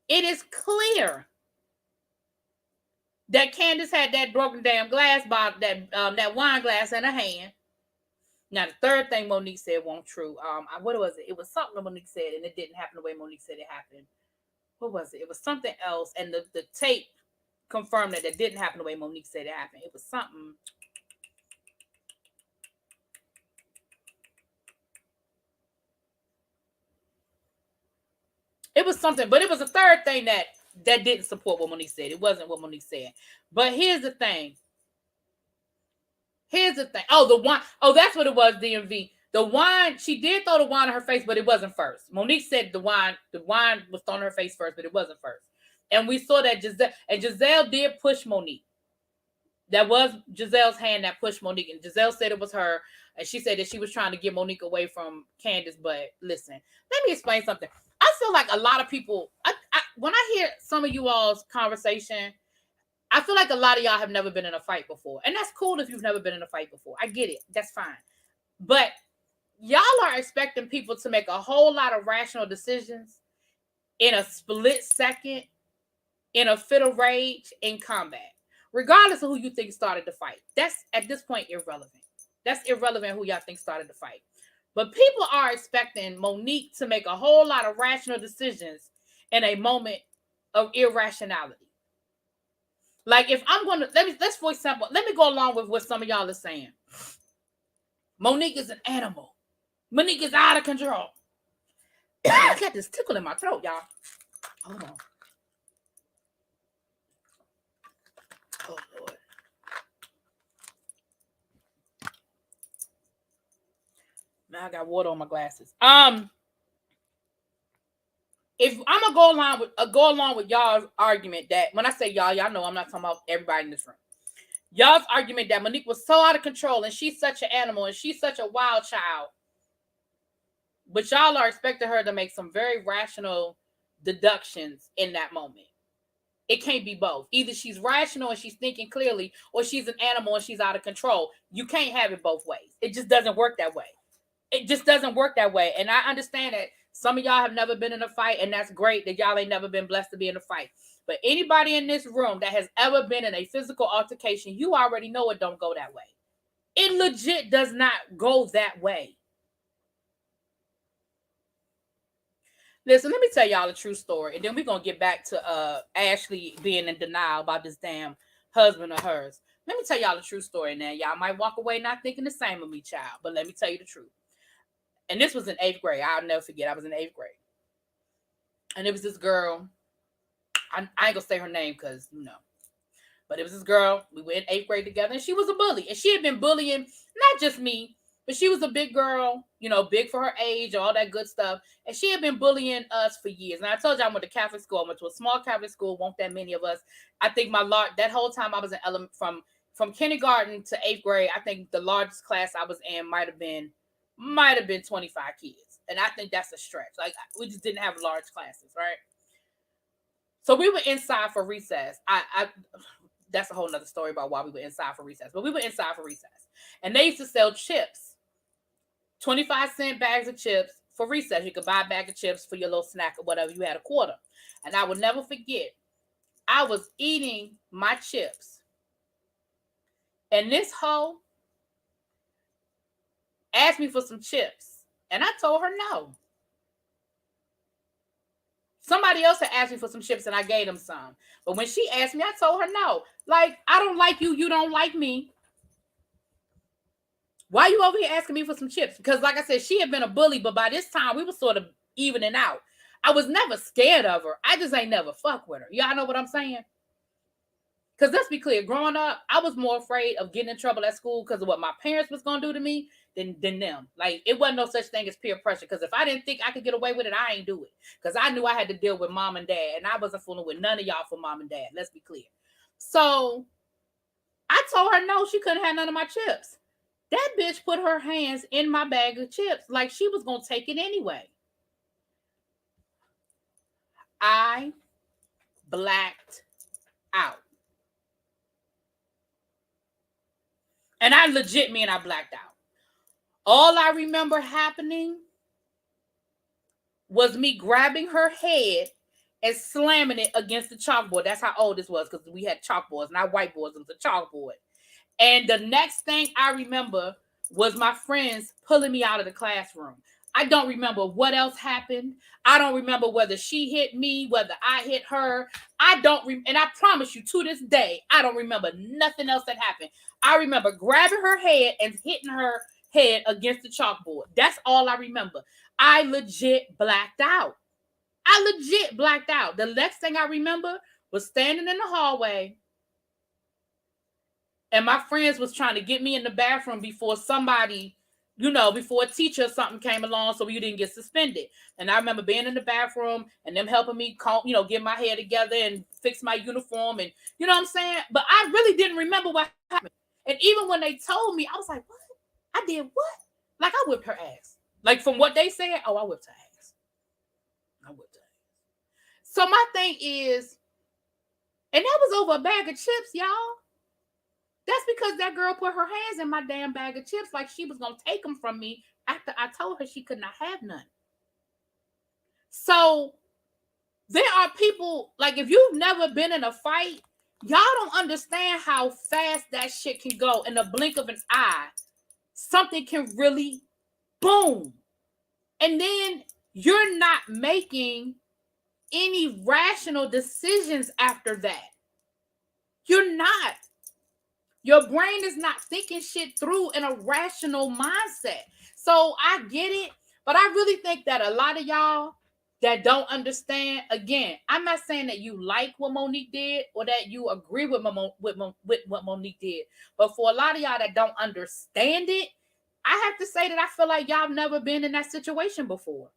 It is clear that Candace had that broken damn glass bottle, that wine glass in her hand. Now, the third thing Monique said wasn't true. What was it? It was something that Monique said, and it didn't happen the way Monique said it happened. What was it? It was something else, and the tape confirmed that it didn't happen the way Monique said it happened. It was something. It was something, but it was a third thing that didn't support what Monique said. It wasn't what Monique said. But here's the thing. Oh, the wine. Oh, that's what it was, DMV. The wine, she did throw the wine in her face, but it wasn't first. Monique said the wine was thrown in her face first, but it wasn't first. And we saw that Giselle did push Monique. That was Giselle's hand that pushed Monique. And Giselle said it was her. And she said that she was trying to get Monique away from Candace. But listen, let me explain something. I feel like a lot of people, when I hear some of you all's conversation, I feel like a lot of y'all have never been in a fight before. And that's cool if you've never been in a fight before. I get it. That's fine. But y'all are expecting people to make a whole lot of rational decisions in a split second, in a fit of rage, in combat. Regardless of who you think started the fight. That's, at this point, irrelevant. That's irrelevant who y'all think started the fight. But people are expecting Monique to make a whole lot of rational decisions in a moment of irrationality. Like, if I'm going to, let's for example, let me go along with what some of y'all are saying. Monique is an animal. Monique is out of control. I got this tickle in my throat, y'all. Hold on. Oh, Lord. Now I got water on my glasses. If I'm gonna go along with y'all's argument that when I say y'all know I'm not talking about everybody in this room. Y'all's argument that Monique was so out of control and she's such an animal and she's such a wild child. But y'all are expecting her to make some very rational deductions in that moment. It can't be both. Either she's rational and she's thinking clearly, or she's an animal and she's out of control. You can't have it both ways. It just doesn't work that way. It just doesn't work that way. And I understand that some of y'all have never been in a fight, and that's great that y'all ain't never been blessed to be in a fight. But anybody in this room that has ever been in a physical altercation, you already know it don't go that way. It legit does not go that way. Listen, let me tell y'all a true story, and then we're going to get back to Ashley being in denial about this damn husband of hers. Let me tell y'all a true story now. Y'all might walk away not thinking the same of me, child, but let me tell you the truth. And this was in 8th grade. I'll never forget. I was in 8th grade. And it was this girl. I ain't going to say her name because, you know. But it was this girl. We were in 8th grade together, and she was a bully. And she had been bullying not just me, but she was a big girl, you know, big for her age, all that good stuff. And she had been bullying us for years. And I told you I went to Catholic school. I went to a small Catholic school. Won't that many of us. I think that whole time I was in from kindergarten to 8th grade, I think the largest class I was in might have been 25 kids. And I think that's a stretch. Like, we just didn't have large classes, right? So we were inside for recess. That's a whole nother story about why we were inside for recess. But we were inside for recess. And they used to sell chips. 25-cent bags of chips for recess. You could buy a bag of chips for your little snack or whatever. You had a quarter. And I would never forget, I was eating my chips. And this hoe asked me for some chips. And I told her no. Somebody else had asked me for some chips and I gave them some. But when she asked me, I told her no. Like, I don't like you. You don't like me. Why are you over here asking me for some chips? Because like I said, she had been a bully, but by this time we were sort of evening out. I was never scared of her. I just ain't never fuck with her. Y'all know what I'm saying? Because let's be clear, growing up, I was more afraid of getting in trouble at school because of what my parents was going to do to me than them. Like, it wasn't no such thing as peer pressure. Because if I didn't think I could get away with it, I ain't do it. Because I knew I had to deal with mom and dad. And I wasn't fooling with none of y'all for mom and dad. Let's be clear. So I told her no, she couldn't have none of my chips. That bitch put her hands in my bag of chips like she was going to take it anyway. I blacked out. And I blacked out. All I remember happening was me grabbing her head and slamming it against the chalkboard. That's how old this was, because we had chalkboards, not whiteboards. It was a chalkboard. And the next thing I remember was my friends pulling me out of the classroom. I don't remember what else happened. I don't remember whether she hit me, whether I hit her. And I promise you, to this day, I don't remember nothing else that happened. I remember grabbing her head and hitting her head against the chalkboard. That's all I remember. I legit blacked out. The next thing I remember was standing in the hallway, and my friends was trying to get me in the bathroom before somebody, before a teacher or something came along so you didn't get suspended. And I remember being in the bathroom and them helping me, get my hair together and fix my uniform, and you know what I'm saying? But I really didn't remember what happened. And even when they told me, I was like, what? I did what? Like, I whipped her ass. Like, from what they said, oh, I whipped her ass. I whipped her ass. So my thing is, and that was over a bag of chips, y'all. That's because that girl put her hands in my damn bag of chips like she was going to take them from me after I told her she could not have none. So there are people, like, if you've never been in a fight, y'all don't understand how fast that shit can go. In the blink of an eye, something can really boom. And then you're not making any rational decisions after that. You're not. Your brain is not thinking shit through in a rational mindset. So I get it, but I really think that a lot of y'all that don't understand, again, I'm not saying that you like what Monique did or that you agree with what Monique did, but for a lot of y'all that don't understand it, I have to say that I feel like y'all have never been in that situation before.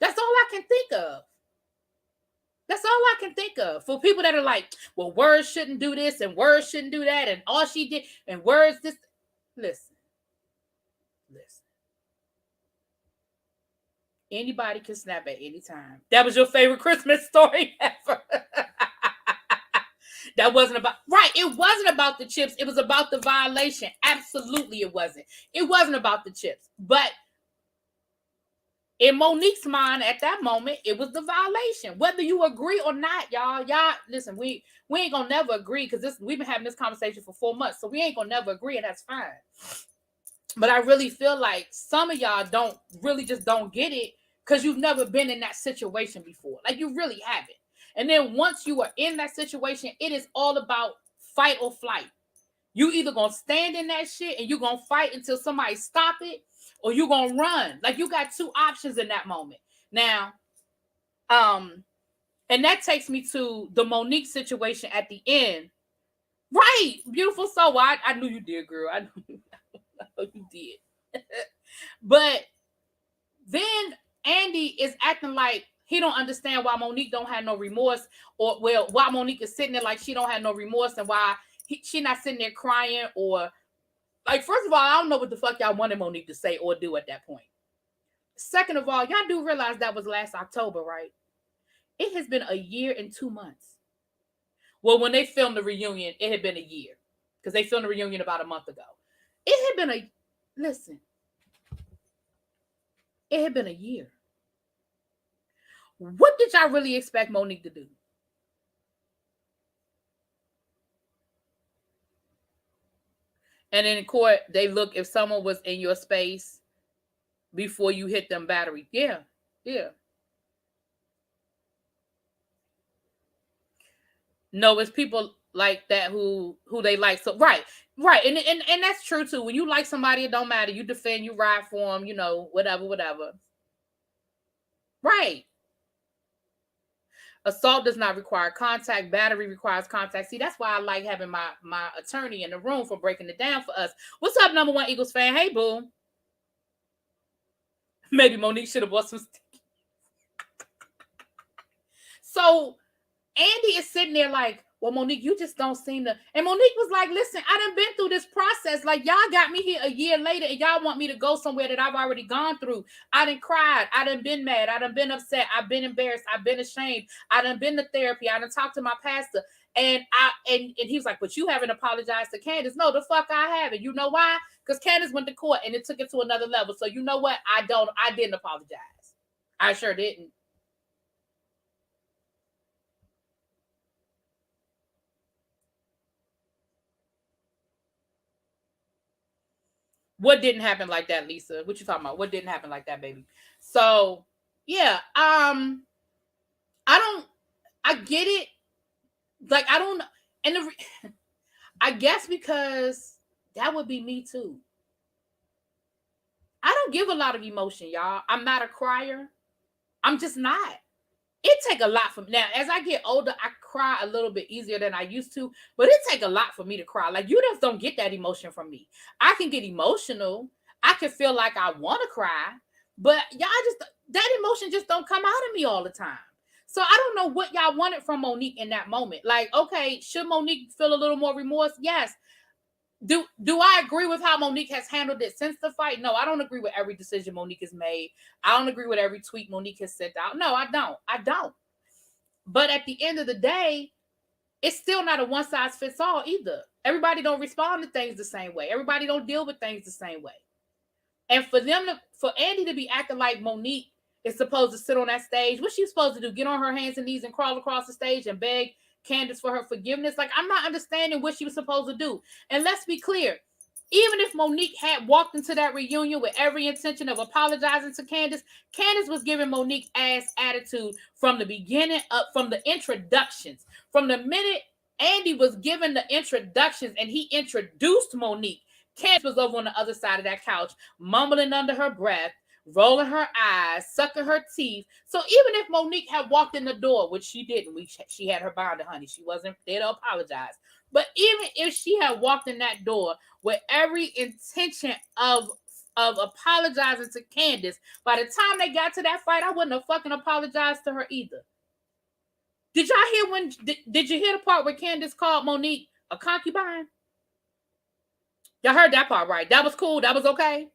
That's all I can think of. That's all I can think of. For people that are like, well, words shouldn't do this and words shouldn't do that, and all she did and words this. Listen. Anybody can snap at any time. That was your favorite Christmas story ever. That wasn't about, right, it wasn't about the chips. It was about the violation. Absolutely it wasn't. It wasn't about the chips. But in Monique's mind at that moment, it was the violation. Whether you agree or not, y'all listen, we ain't gonna never agree, because we've been having this conversation for 4 months, so we ain't gonna never agree, and that's fine. But I really feel like some of y'all don't get it because you've never been in that situation before. Like, you really haven't. And then once you are in that situation, it is all about fight or flight. You either gonna stand in that shit and you're gonna fight until somebody stop it, or you're gonna run. Like, you got two options in that moment. Now, and that takes me to the Monique situation at the end. Right, beautiful soul. I knew you did, girl. I know you did. But then Andy is acting like he don't understand why Monique don't have no remorse, or why Monique is sitting there like she don't have no remorse, and why she not sitting there crying, or like, first of all, I don't know what the fuck y'all wanted Monique to say or do at that point. Second of all, y'all do realize that was last October, right? It has been a year and 2 months. Well, when they filmed the reunion, it had been a year, because they filmed the reunion about a month ago. It had been it had been a year. What did y'all really expect Monique to do? And in court, they look if someone was in your space before you hit them battery. Yeah. No, it's people like that who they like. So right. And that's true too. When you like somebody, it don't matter. You defend, you ride for them, whatever. Right. Assault does not require contact. Battery requires contact. See, that's why I like having my attorney in the room for breaking it down for us. What's up, number one Eagles fan? Hey, boo. Maybe Monique should have bought some sticky. So Andy is sitting there like, well, Monique, you just don't seem to. And Monique was like, listen, I done been through this process. Like, y'all got me here a year later, and y'all want me to go somewhere that I've already gone through. I done cried. I done been mad. I done been upset. I've been embarrassed. I've been ashamed. I done been to therapy. I done talked to my pastor. And he was like, but you haven't apologized to Candace. No, the fuck I haven't. You know why? Because Candace went to court and it took it to another level. So you know what? I didn't apologize. I sure didn't. What didn't happen like that, Lisa? What you talking about? What didn't happen like that, baby? So, yeah, I get it. Like, I don't, and I guess because that would be me too. I don't give a lot of emotion, y'all. I'm not a crier. I'm just not. It take a lot from now. As I get older, I cry a little bit easier than I used to, but it take a lot for me to cry. Like, you just don't get that emotion from me. I can get emotional. I can feel like I want to cry, but y'all just, that emotion just don't come out of me all the time. So I don't know what y'all wanted from Monique in that moment. Like, okay, should Monique feel a little more remorse? Yes. Do I agree with how Monique has handled it since the fight? No, I don't agree with every decision Monique has made. I don't agree with every tweet Monique has sent out. No, I don't. But at the end of the day, it's still not a one size fits all either. Everybody don't respond to things the same way. Everybody don't deal with things the same way. And for Andy to be acting like Monique is supposed to sit on that stage, what's she supposed to do? Get on her hands and knees and crawl across the stage and beg Candace for her forgiveness? Like, I'm not understanding what she was supposed to do. And let's be clear, even if Monique had walked into that reunion with every intention of apologizing to Candace, Candace was giving Monique ass attitude from the beginning, from the introductions. From the minute Andy was given the introductions and he introduced Monique, Candace was over on the other side of that couch, mumbling under her breath, rolling her eyes, sucking her teeth. So even if Monique had walked in the door, which she didn't, she had her binder, honey. She wasn't there to apologize. But even if she had walked in that door with every intention of apologizing to Candace, by the time they got to that fight, I wouldn't have fucking apologized to her either. Did y'all hear did you hear the part where Candace called Monique a concubine? Y'all heard that part, right? That was cool. That was okay.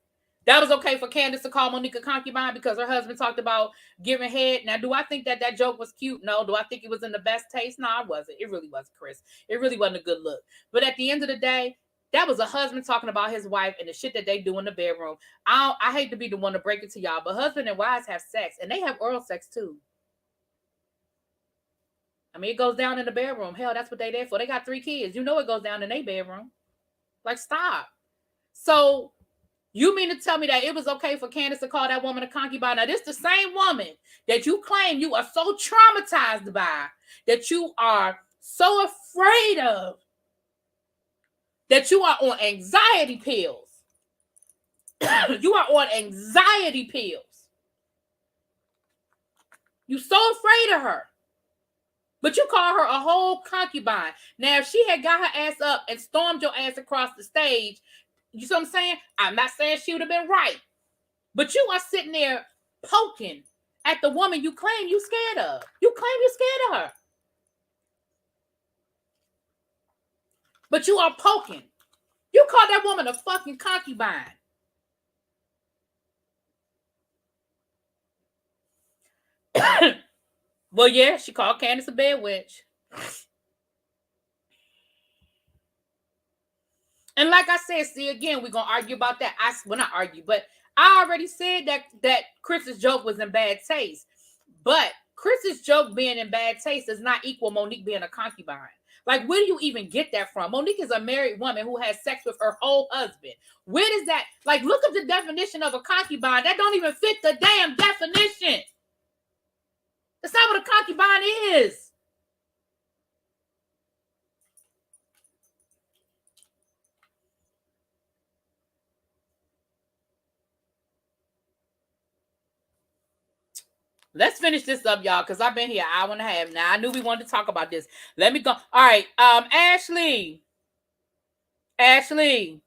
That was okay for Candace to call Monique a concubine because her husband talked about giving head. Now, do I think that joke was cute? No. Do I think it was in the best taste? No, it wasn't. It really wasn't, Chris. It really wasn't a good look. But at the end of the day, that was a husband talking about his wife and the shit that they do in the bedroom. I hate to be the one to break it to y'all, but husband and wives have sex, and they have oral sex too. I mean, it goes down in the bedroom. Hell, that's what they there for. They got 3 kids. You know it goes down in their bedroom. Like, stop. So you mean to tell me that it was okay for Candace to call that woman a concubine? Now, this is the same woman that you claim you are so traumatized by, that you are so afraid of, that you are on anxiety pills. You are on anxiety pills. You're so afraid of her. But you call her a whole concubine. Now, if she had got her ass up and stormed your ass across the stage, you see what I'm saying? I'm not saying she would have been right. But you are sitting there poking at the woman you claim you scared of. You claim you're scared of her. But you are poking. You call that woman a fucking concubine. Well, yeah, she called Candace a bed witch. And like I said, see, again, we're going to argue about that. Well, not argue, but I already said that Chris's joke was in bad taste. But Chris's joke being in bad taste does not equal Monique being a concubine. Like, where do you even get that from? Monique is a married woman who has sex with her whole husband. Where does that, like, look at the definition of a concubine. That don't even fit the damn definition. That's not what a concubine is. Let's finish this up, y'all, because I've been here an hour and a half now. I knew we wanted to talk about this. Let me go. All right. Ashley. Ashley.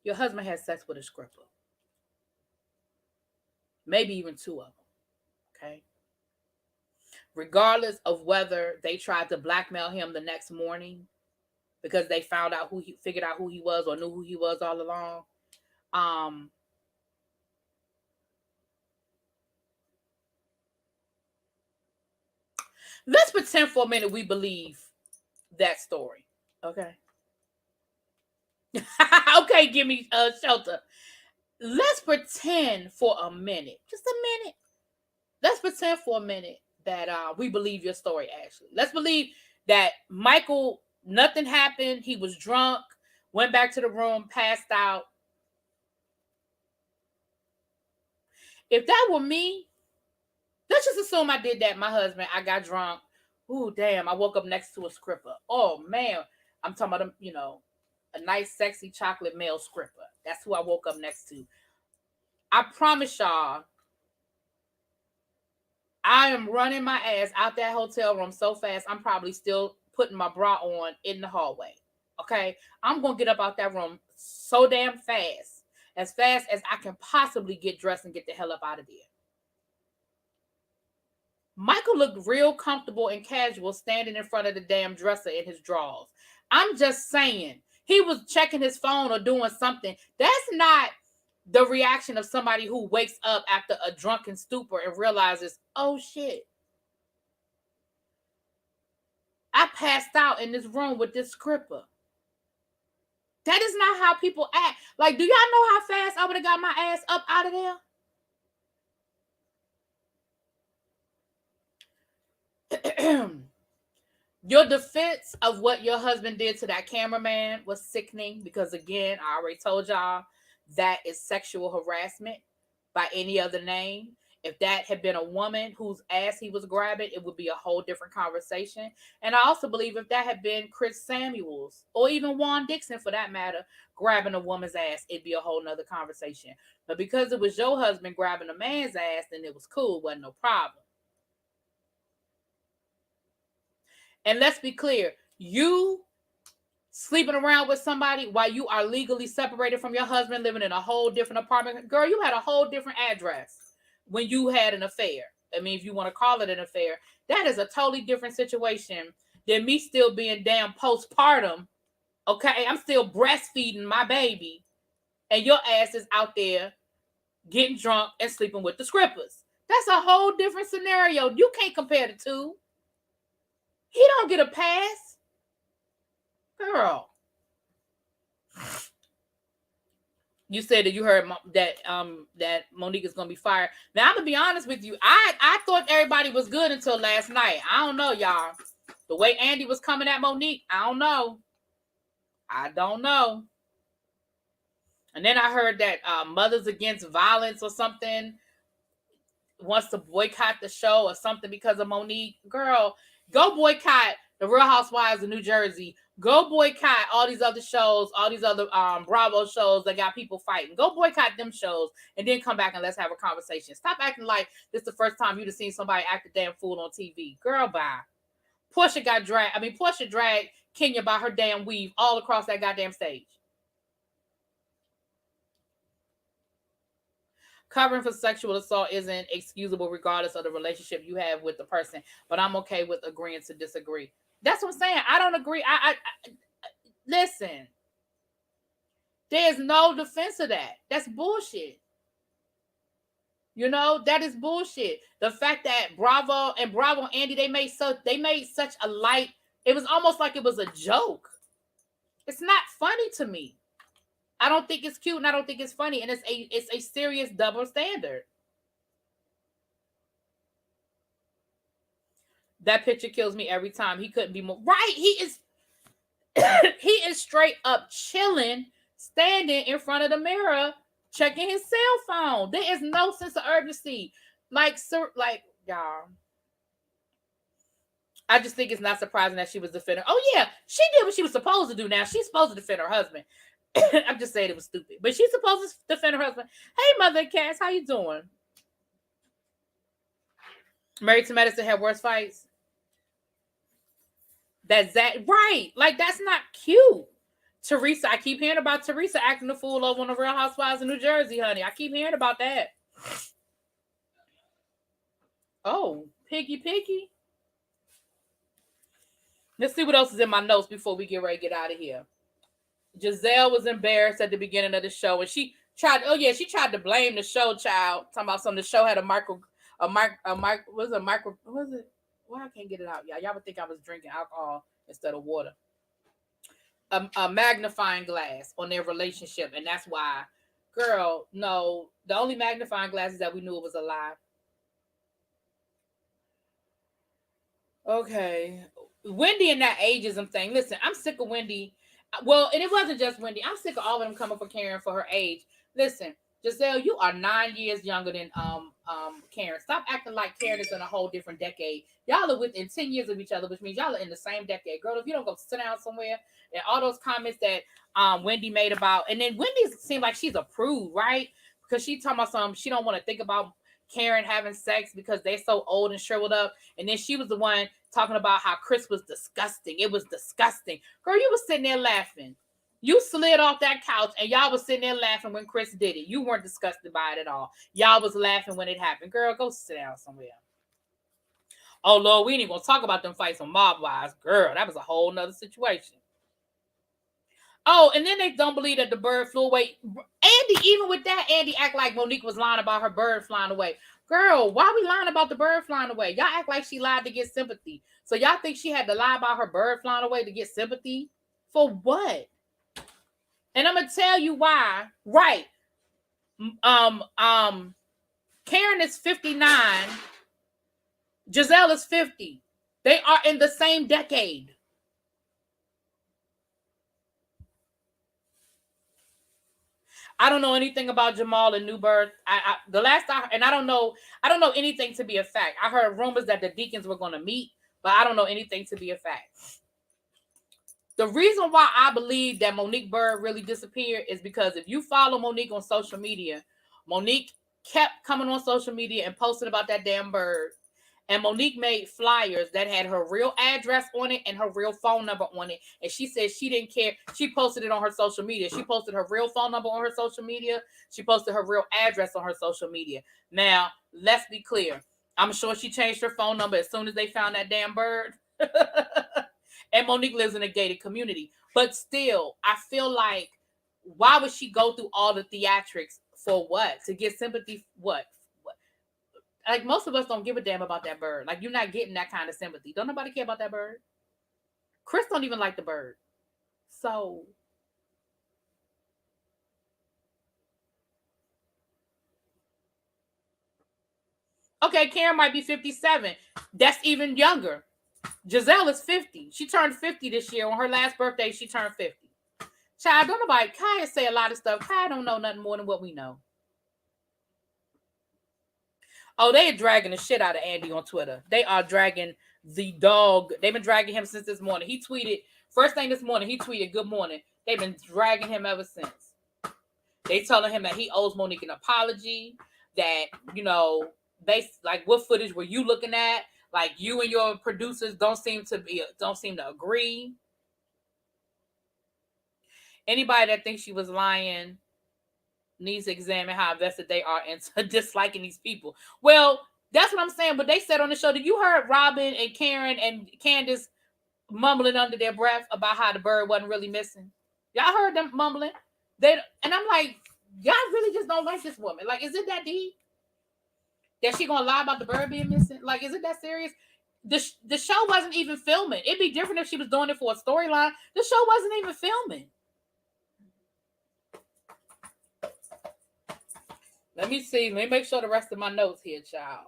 Your husband had sex with a stripper. Maybe even 2 of them. Okay. Regardless of whether they tried to blackmail him the next morning because they figured out who he was or knew who he was all along. Let's pretend for a minute we believe that story. Okay. Okay, give me shelter. Let's pretend for a minute, just a minute. Let's pretend for a minute that we believe your story, Ashley. Let's believe that Michael, nothing happened. He was drunk, went back to the room, passed out. If that were me, let's just assume I did that. My husband, I got drunk. Ooh, damn, I woke up next to a stripper. Oh, man. I'm talking about, a nice, sexy chocolate male stripper. That's who I woke up next to. I promise y'all, I am running my ass out that hotel room so fast, I'm probably still putting my bra on in the hallway. Okay, I'm gonna get up out that room so damn fast as I can possibly get dressed and get the hell up out of there. Michael looked real comfortable and casual standing in front of the damn dresser in his drawers. I'm just saying, he was checking his phone or doing something. That's not the reaction of somebody who wakes up after a drunken stupor and realizes, oh shit, I passed out in this room with this scripper. That is not how people act. Like, do y'all know how fast I would have got my ass up out of there? Your defense of what your husband did to that cameraman was sickening because, again, I already told y'all that is sexual harassment by any other name. If that had been a woman whose ass he was grabbing, it would be a whole different conversation. And I also believe if that had been Chris Samuels or even Juan Dixon, for that matter, grabbing a woman's ass, it'd be a whole nother conversation. But because it was your husband grabbing a man's ass, then it was cool. It wasn't no problem. And let's be clear, you sleeping around with somebody while you are legally separated from your husband, living in a whole different apartment. Girl, you had a whole different address when you had an affair. I mean, if you want to call it an affair, that is a totally different situation than me still being damn postpartum. Okay, I'm still breastfeeding my baby, and your ass is out there getting drunk and sleeping with the scrippers. That's a whole different scenario. You can't compare the two. He don't get a pass. Girl. You said that you heard that Monique is gonna be fired. Now I'm gonna be honest with you. I thought everybody was good until last night. I don't know, y'all. The way Andy was coming at Monique, I don't know. And then I heard that Mothers Against Violence or something wants to boycott the show or something because of Monique. Girl, go boycott the Real Housewives of New Jersey. Go boycott all these other shows, all these other Bravo shows that got people fighting. Go boycott them shows and then come back and let's have a conversation. Stop acting like this is the first time you've seen somebody act a damn fool on TV. Girl, bye. Portia dragged Kenya by her damn weave all across that goddamn stage. Covering for sexual assault isn't excusable regardless of the relationship you have with the person, but I'm okay with agreeing to disagree. That's what I'm saying. I don't agree. I listen. There's no defense of that. That's bullshit. You know, that is bullshit. The fact that Bravo and Andy, they made such a light. It was almost like it was a joke. It's not funny to me. I don't think it's cute and I don't think it's funny. And it's a serious double standard. That picture kills me every time. He couldn't be more right. He is straight up chilling, standing in front of the mirror, checking his cell phone. There is no sense of urgency. Like y'all. I just think it's not surprising that she was defending. Oh yeah, she did what she was supposed to do. Now she's supposed to defend her husband. I'm just saying it was stupid, but she's supposed to defend her husband. Hey, Mother Cass, how you doing? Married to Medicine had worse fights. That's that right? Like that's not cute. Teresa, I keep hearing about Teresa acting a fool over on the Real Housewives of New Jersey, honey. I keep hearing about that. Oh, piggy. Let's see what else is in my notes before we get ready to get out of here. Giselle was embarrassed at the beginning of the show, and she tried to blame the show, child. Talking about something. The show had Why I can't get it out, y'all. Y'all would think I was drinking alcohol instead of water. A magnifying glass on their relationship, and that's why, girl, no, the only magnifying glasses that we knew it was a lie. Okay, Wendy and that ageism thing. Listen, I'm sick of Wendy. Well, and it wasn't just Wendy. I'm sick of all of them coming for Karen for her age. Listen, Giselle, you are 9 years younger than Karen. Stop acting like Karen is in a whole different decade. Y'all are within 10 years of each other, which means y'all are in the same decade. Girl, if you don't go sit down somewhere, and all those comments that Wendy made about, and then Wendy seemed like she's approved, right? Because she talking about something she don't want to think about Karen having sex because they're so old and shriveled up. And then she was the one talking about how Chris was disgusting. It was disgusting. Girl, you was sitting there laughing. You slid off that couch and y'all was sitting there laughing when Chris did it. You weren't disgusted by it at all. Y'all was laughing when it happened. Girl, go sit down somewhere. Oh, Lord, we ain't even going to talk about them fights on Mob Wives. Girl, that was a whole nother situation. Oh, and then they don't believe that the bird flew away. Andy, even with that, Andy act like Monique was lying about her bird flying away. Girl, why we lying about the bird flying away? Y'all act like she lied to get sympathy. So y'all think she had to lie about her bird flying away to get sympathy? For what? And I'm gonna tell you why. Right. Karen is 59. Giselle is 50. They are in the same decade. I don't know anything about Jamal and New Birth. I don't know anything to be a fact. I heard rumors that the Deacons were going to meet, but I don't know anything to be a fact. The reason why I believe that Monique Bird really disappeared is because if you follow Monique on social media, Monique kept coming on social media and posting about that damn bird. And Monique made flyers that had her real address on it and her real phone number on it. And she said she didn't care. She posted it on her social media. She posted her real phone number on her social media. She posted her real address on her social media. Now, let's be clear. I'm sure she changed her phone number as soon as they found that damn bird. And Monique lives in a gated community. But still, I feel like, why would she go through all the theatrics for what? To get sympathy? What? Like, most of us don't give a damn about that bird. Like, you're not getting that kind of sympathy. Don't nobody care about that bird. Chris don't even like the bird. So, okay, Karen might be 57. That's even younger. Giselle is 50. She turned 50 this year. On her last birthday, she turned 50. Child, don't nobody. Kaya say a lot of stuff. Kaya don't know nothing more than what we know. Oh, they are dragging the shit out of Andy on Twitter. They are dragging the dog. They've been dragging him since this morning. He tweeted, first thing this morning, he tweeted, "Good morning." They've been dragging him ever since. They telling him that he owes Monique an apology, that, they, like, what footage were you looking at? Like, you and your producers don't seem to agree. Anybody that thinks she was lying needs to examine how invested they are into disliking these people. Well, that's what I'm saying. But they said on the show that you heard Robin and Karen and Candace mumbling under their breath about how the bird wasn't really missing. Y'all heard them mumbling. And I'm like, y'all really just don't like this woman. Like, is it that deep that she gonna lie about the bird being missing? Like, is it that serious? The show wasn't even filming. It'd be different if she was doing it for a storyline. The show wasn't even filming. Let me see. Let me make sure the rest of my notes here, child.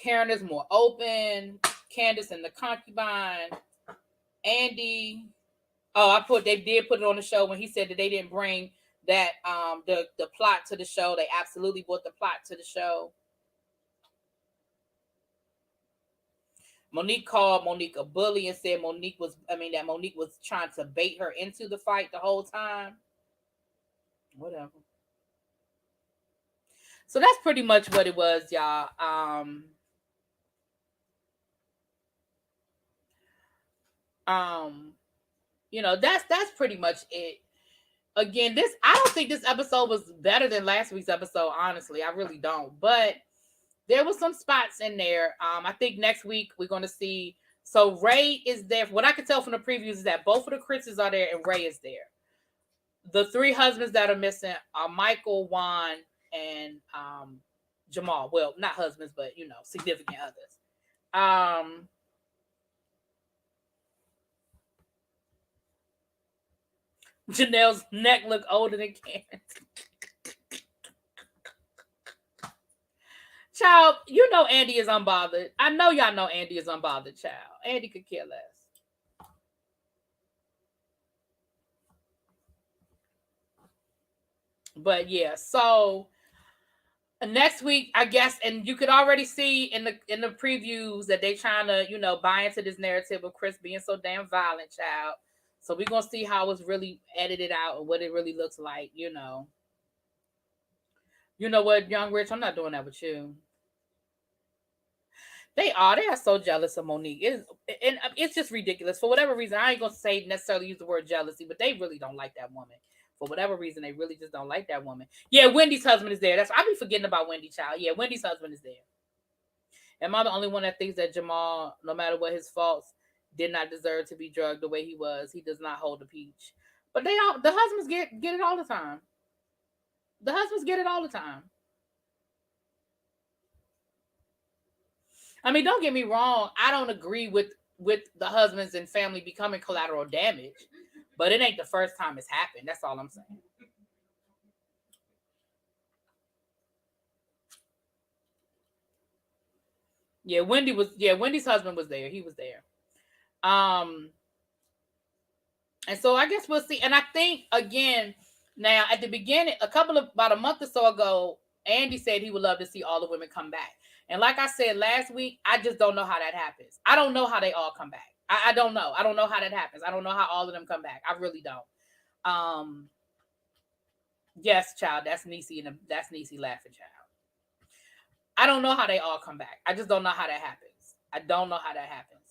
Karen is more open. Candace and the concubine. Andy. Oh, they did put it on the show when he said that they didn't bring that the plot to the show. They absolutely brought the plot to the show. Monique called Monique a bully and said that Monique was trying to bait her into the fight the whole time. Whatever. So that's pretty much what it was, y'all. That's pretty much it. Again, I don't think this episode was better than last week's episode, honestly. I really don't. But there was some spots in there. I think next week we're going to see. So Ray is there. What I can tell from the previews is that both of the Chris's are there and Ray is there. The three husbands that are missing are Michael, Juan, and Jamal. Well, not husbands, but significant others. Janelle's neck look older than Karen's. Child, Andy is unbothered. I know y'all know Andy is unbothered, child. Andy could care less. But yeah, so next week, I guess, and you could already see in the previews that they trying to, buy into this narrative of Chris being so damn violent, child. So we're gonna see how it's really edited out and what it really looks like, You know what, Young Rich? I'm not doing that with you. They are so jealous of Monique. It's just ridiculous. For whatever reason, I ain't gonna say necessarily use the word jealousy, but they really don't like that woman. For whatever reason, they really just don't like that woman. Yeah, Wendy's husband is there. That's I be forgetting about Wendy Child. Yeah, Wendy's husband is there. Am I the only one that thinks that Jamal, no matter what his faults, did not deserve to be drugged the way he was? He does not hold a peach. But the husbands get it all the time. The husbands get it all the time. I mean, don't get me wrong. I don't agree with the husbands and family becoming collateral damage, but it ain't the first time it's happened. That's all I'm saying. Yeah, Wendy's husband was there. He was there. Um, and so I guess we'll see. And I think again, now at the beginning, about a month or so ago, Andy said he would love to see all the women come back. And like I said last week, I just don't know how that happens. I don't know how they all come back. I don't know. I don't know how that happens. I don't know how all of them come back. I really don't. Um, yes, child, that's Niecy and that's Niecy laughing, child. I don't know how they all come back. I just don't know how that happens. I don't know how that happens.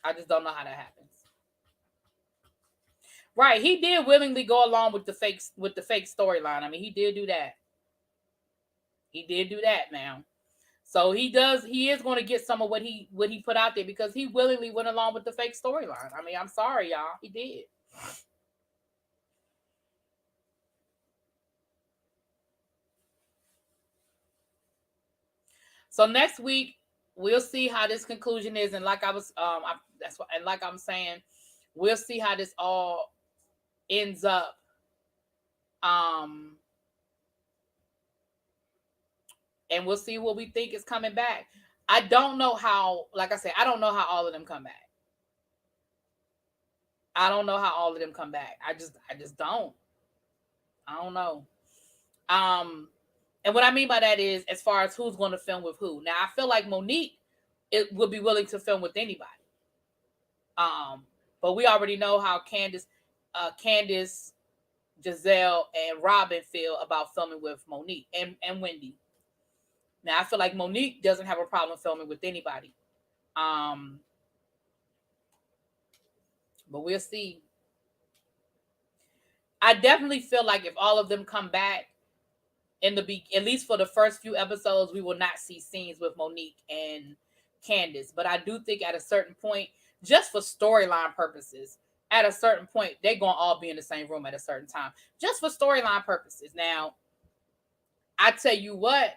I just don't know how that happens. Right, he did willingly go along with the fake storyline. I mean, he did do that. He did do that now. So he is going to get some of what he put out there because he willingly went along with the fake storyline. I mean, I'm sorry, y'all. He did. So next week we'll see how this conclusion is, and like I was, that's what, and like I'm saying, we'll see how this all ends up. And we'll see what we think is coming back. I don't know how. Like I said, I don't know how all of them come back. I don't know how all of them come back. I just don't. I don't know. And what I mean by that is, as far as who's going to film with who. Now, I feel like Monique would be willing to film with anybody. But we already know how Candace, Giselle, and Robin feel about filming with Monique and Wendy. Now, I feel like Monique doesn't have a problem filming with anybody. But we'll see. I definitely feel like if all of them come back at least for the first few episodes, we will not see scenes with Monique and Candace. But I do think at a certain point, just for storyline purposes, at a certain point, they're going to all be in the same room at a certain time. Just for storyline purposes. Now, I tell you what,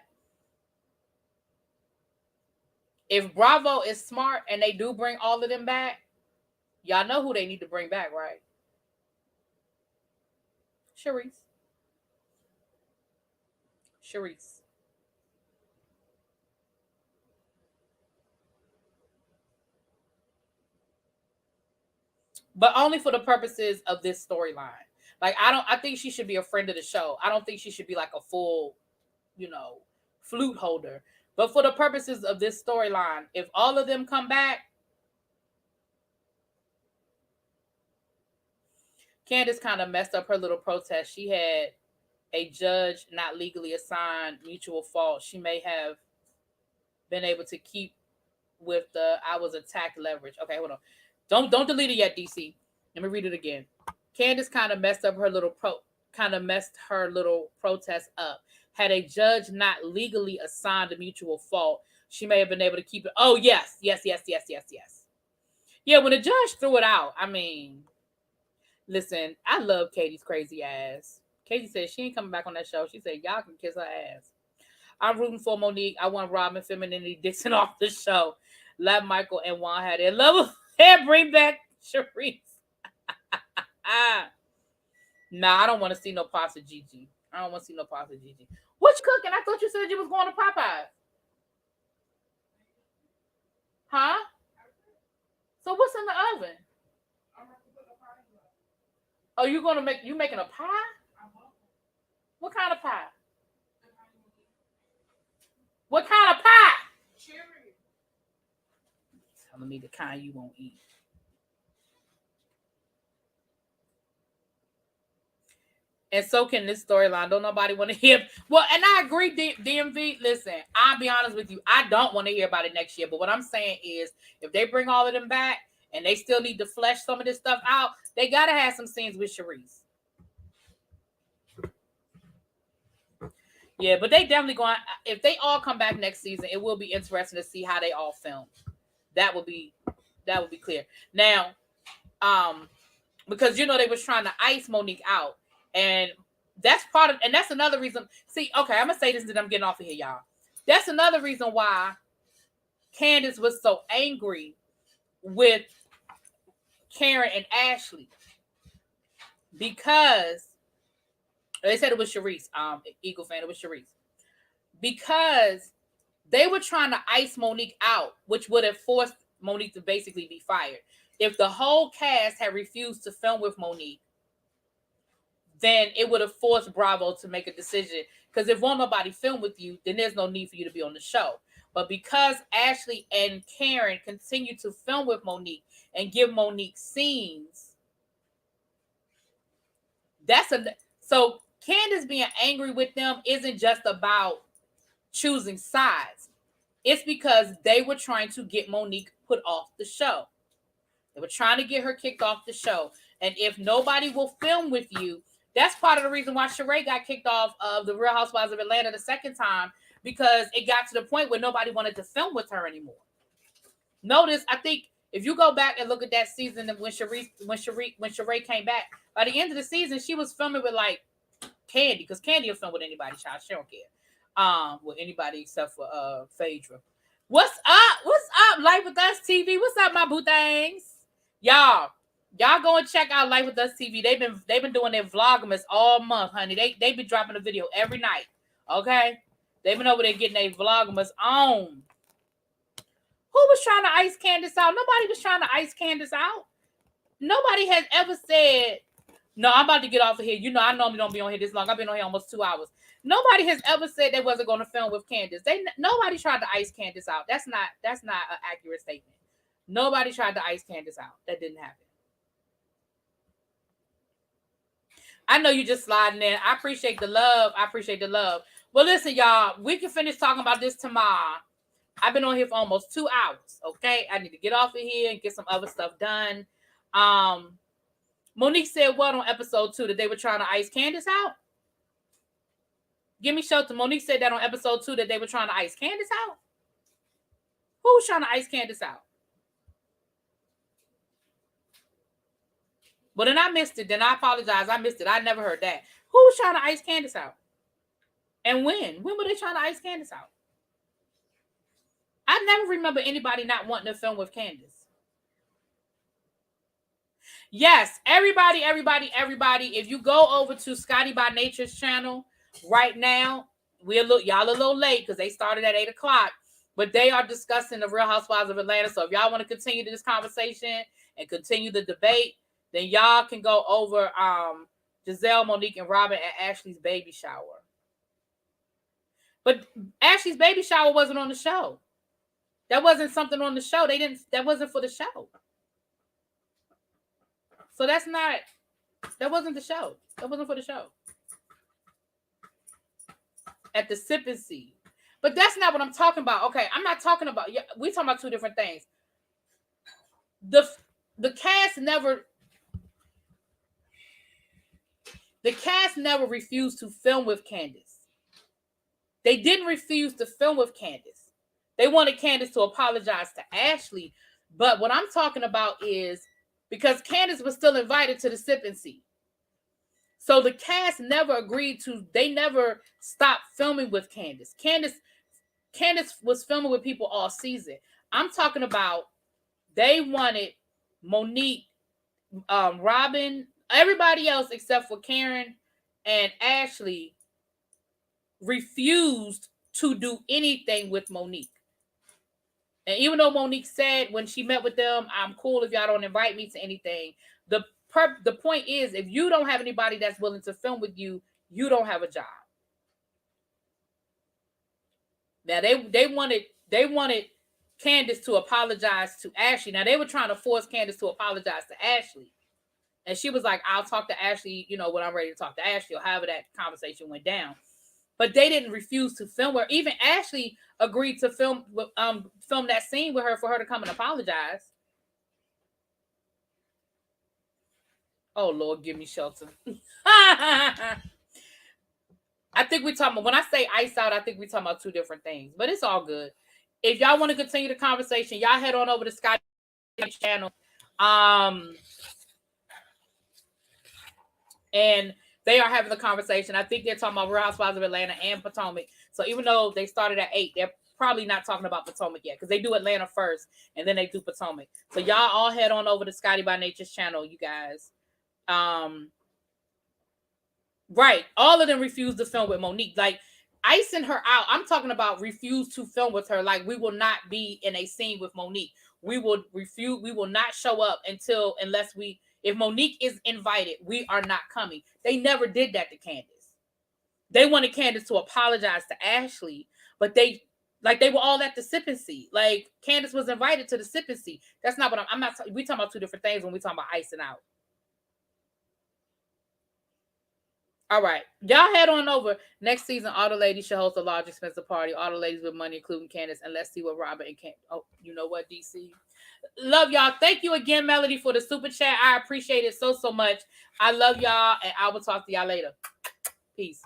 if Bravo is smart and they do bring all of them back, y'all know who they need to bring back, right? Charisse. But only for the purposes of this storyline. Like I think she should be a friend of the show. I don't think she should be like a full, flute holder. But for the purposes of this storyline, if all of them come back, Candace kind of messed up her little protest. She had a judge not legally assigned mutual fault. She may have been able to keep with the I was attacked leverage. Okay, hold on. Don't delete it yet, DC. Let me read it again. Candace kind of messed her little protest up. Had a judge not legally assigned a mutual fault, she may have been able to keep it. Oh, yes. Yeah, when the judge threw it out, I mean, listen, I love Katie's crazy ass. Katie said she ain't coming back on that show. She said, y'all can kiss her ass. I'm rooting for Monique. I want Robin Femininity Dixon off the show. Let Michael and Juan have their love and bring back Charisse. Nah, I don't want to see no pasta Gigi. I don't want to see no pasta Gigi. What you cooking? I thought you said you was going to Popeyes. Huh? So what's in the oven? Oh, you making a pie? What kind of pie? What kind of pie? Cherry. Telling me the kind you won't eat. And so can this storyline. Don't nobody want to hear. Well, and I agree, DMV. Listen, I'll be honest with you. I don't want to hear about it next year. But what I'm saying is, if they bring all of them back and they still need to flesh some of this stuff out, they got to have some scenes with Sharice. Yeah, but they definitely going. If they all come back next season, it will be interesting to see how they all film. That would be clear. Now, because they was trying to ice Monique out, and that's part of, and that's another reason. See, okay, I'm gonna say this, and then I'm getting off of here, y'all. That's another reason why Candace was so angry with Karen and Ashley, because they said it was Sharice, Eagle fan, it was Sharice, because they were trying to ice Monique out, which would have forced Monique to basically be fired. If the whole cast had refused to film with Monique, then it would have forced Bravo to make a decision. Because if won't nobody film with you, then there's no need for you to be on the show. But because Ashley and Karen continue to film with Monique and give Monique scenes, so Candace being angry with them isn't just about choosing sides. It's because they were trying to get Monique put off the show. They were trying to get her kicked off the show. And if nobody will film with you, that's part of the reason why Sheree got kicked off of the Real Housewives of Atlanta the second time, because it got to the point where nobody wanted to film with her anymore. Notice, I think if you go back and look at that season when Sheree came back, by the end of the season, she was filming with like Candy, because Candy will film with anybody, child. She don't care. With anybody except for Phaedra. What's up? What's up? Life with Us TV. What's up, my boo things? Y'all go and check out Life with Us TV. They've been doing their vlogmas all month, honey. They been dropping a video every night. Okay? They've been over there getting their vlogmas on. Who was trying to ice Candace out? Nobody was trying to ice Candace out. Nobody has ever said, no, I'm about to get off of here. I normally don't be on here this long. I've been on here almost 2 hours. Nobody has ever said they wasn't going to film with Candace. Nobody tried to ice Candace out. That's not an accurate statement. Nobody tried to ice Candace out. That didn't happen. I know you just sliding in. I appreciate the love. Well, listen, y'all. We can finish talking about this tomorrow. I've been on here for almost 2 hours. Okay, I need to get off of here and get some other stuff done. Monique said what on episode 2, that they were trying to ice Candace out? Give me shelter. Monique said that on episode 2, that they were trying to ice Candace out? Who was trying to ice Candace out? But then I missed it. Then I apologize. I missed it. I never heard that. Who was trying to ice Candace out? And when? When were they trying to ice Candace out? I never remember anybody not wanting to film with Candace. Yes, everybody. If you go over to Scotty by Nature's channel right now, y'all a little late because they started at 8:00, but they are discussing the Real Housewives of Atlanta. So if y'all want to continue this conversation and continue the debate, then y'all can go over Giselle, Monique, and Robin at Ashley's baby shower. But Ashley's baby shower wasn't on the show. That wasn't something on the show. That wasn't for the show. So that wasn't the show. That wasn't for the show. At the Sip and See. But that's not what I'm talking about. Okay, I'm not talking about, we're talking about two different things. The cast never refused to film with Candace. They didn't refuse to film with Candace. They wanted Candace to apologize to Ashley. But what I'm talking about is because Candace was still invited to the Sip and See. So the cast never agreed they never stopped filming with Candace. Candace was filming with people all season. I'm talking about they wanted Monique, Robin, everybody else except for Karen and Ashley refused to do anything with Monique. And even though Monique said when she met with them, I'm cool if y'all don't invite me to anything. The point is, if you don't have anybody that's willing to film with you, you don't have a job. Now they wanted Candace to apologize to Ashley. Now they were trying to force Candace to apologize to Ashley. And she was like, I'll talk to Ashley, you know, when I'm ready to talk to Ashley, or however that conversation went down. But they didn't refuse to film her. Even Ashley agreed to film that scene with her for her to come and apologize. Oh, Lord, give me shelter. I think we're talking about, when I say ice out, I think we're talking about two different things. But it's all good. If y'all want to continue the conversation, y'all head on over to Scotty channel. And they are having the conversation. I think they're talking about Real Housewives of Atlanta and Potomac. So even though they started at 8, they're probably not talking about Potomac yet, because they do Atlanta first and then they do Potomac. So y'all all head on over to Scotty by Nature's channel, you guys. Right. All of them refused to film with Monique. Like, icing her out. I'm talking about refuse to film with her. Like, we will not be in a scene with Monique. We will refuse. We will not show up unless if Monique is invited, we are not coming. They never did that to Candace. They wanted Candace to apologize to Ashley, but they were all at the sipping seat. Like, Candace was invited to the sipping seat. That's not what I'm not. We talking about two different things when we talking about icing out. All right. Y'all head on over. Next season, all the ladies should host a large, expensive party. All the ladies with money, including Candace. And let's see what Robert and Candace. Oh, you know what, DC? Love y'all. Thank you again, Melody, for the super chat. I appreciate it so much. I love y'all, and I will talk to y'all later. Peace.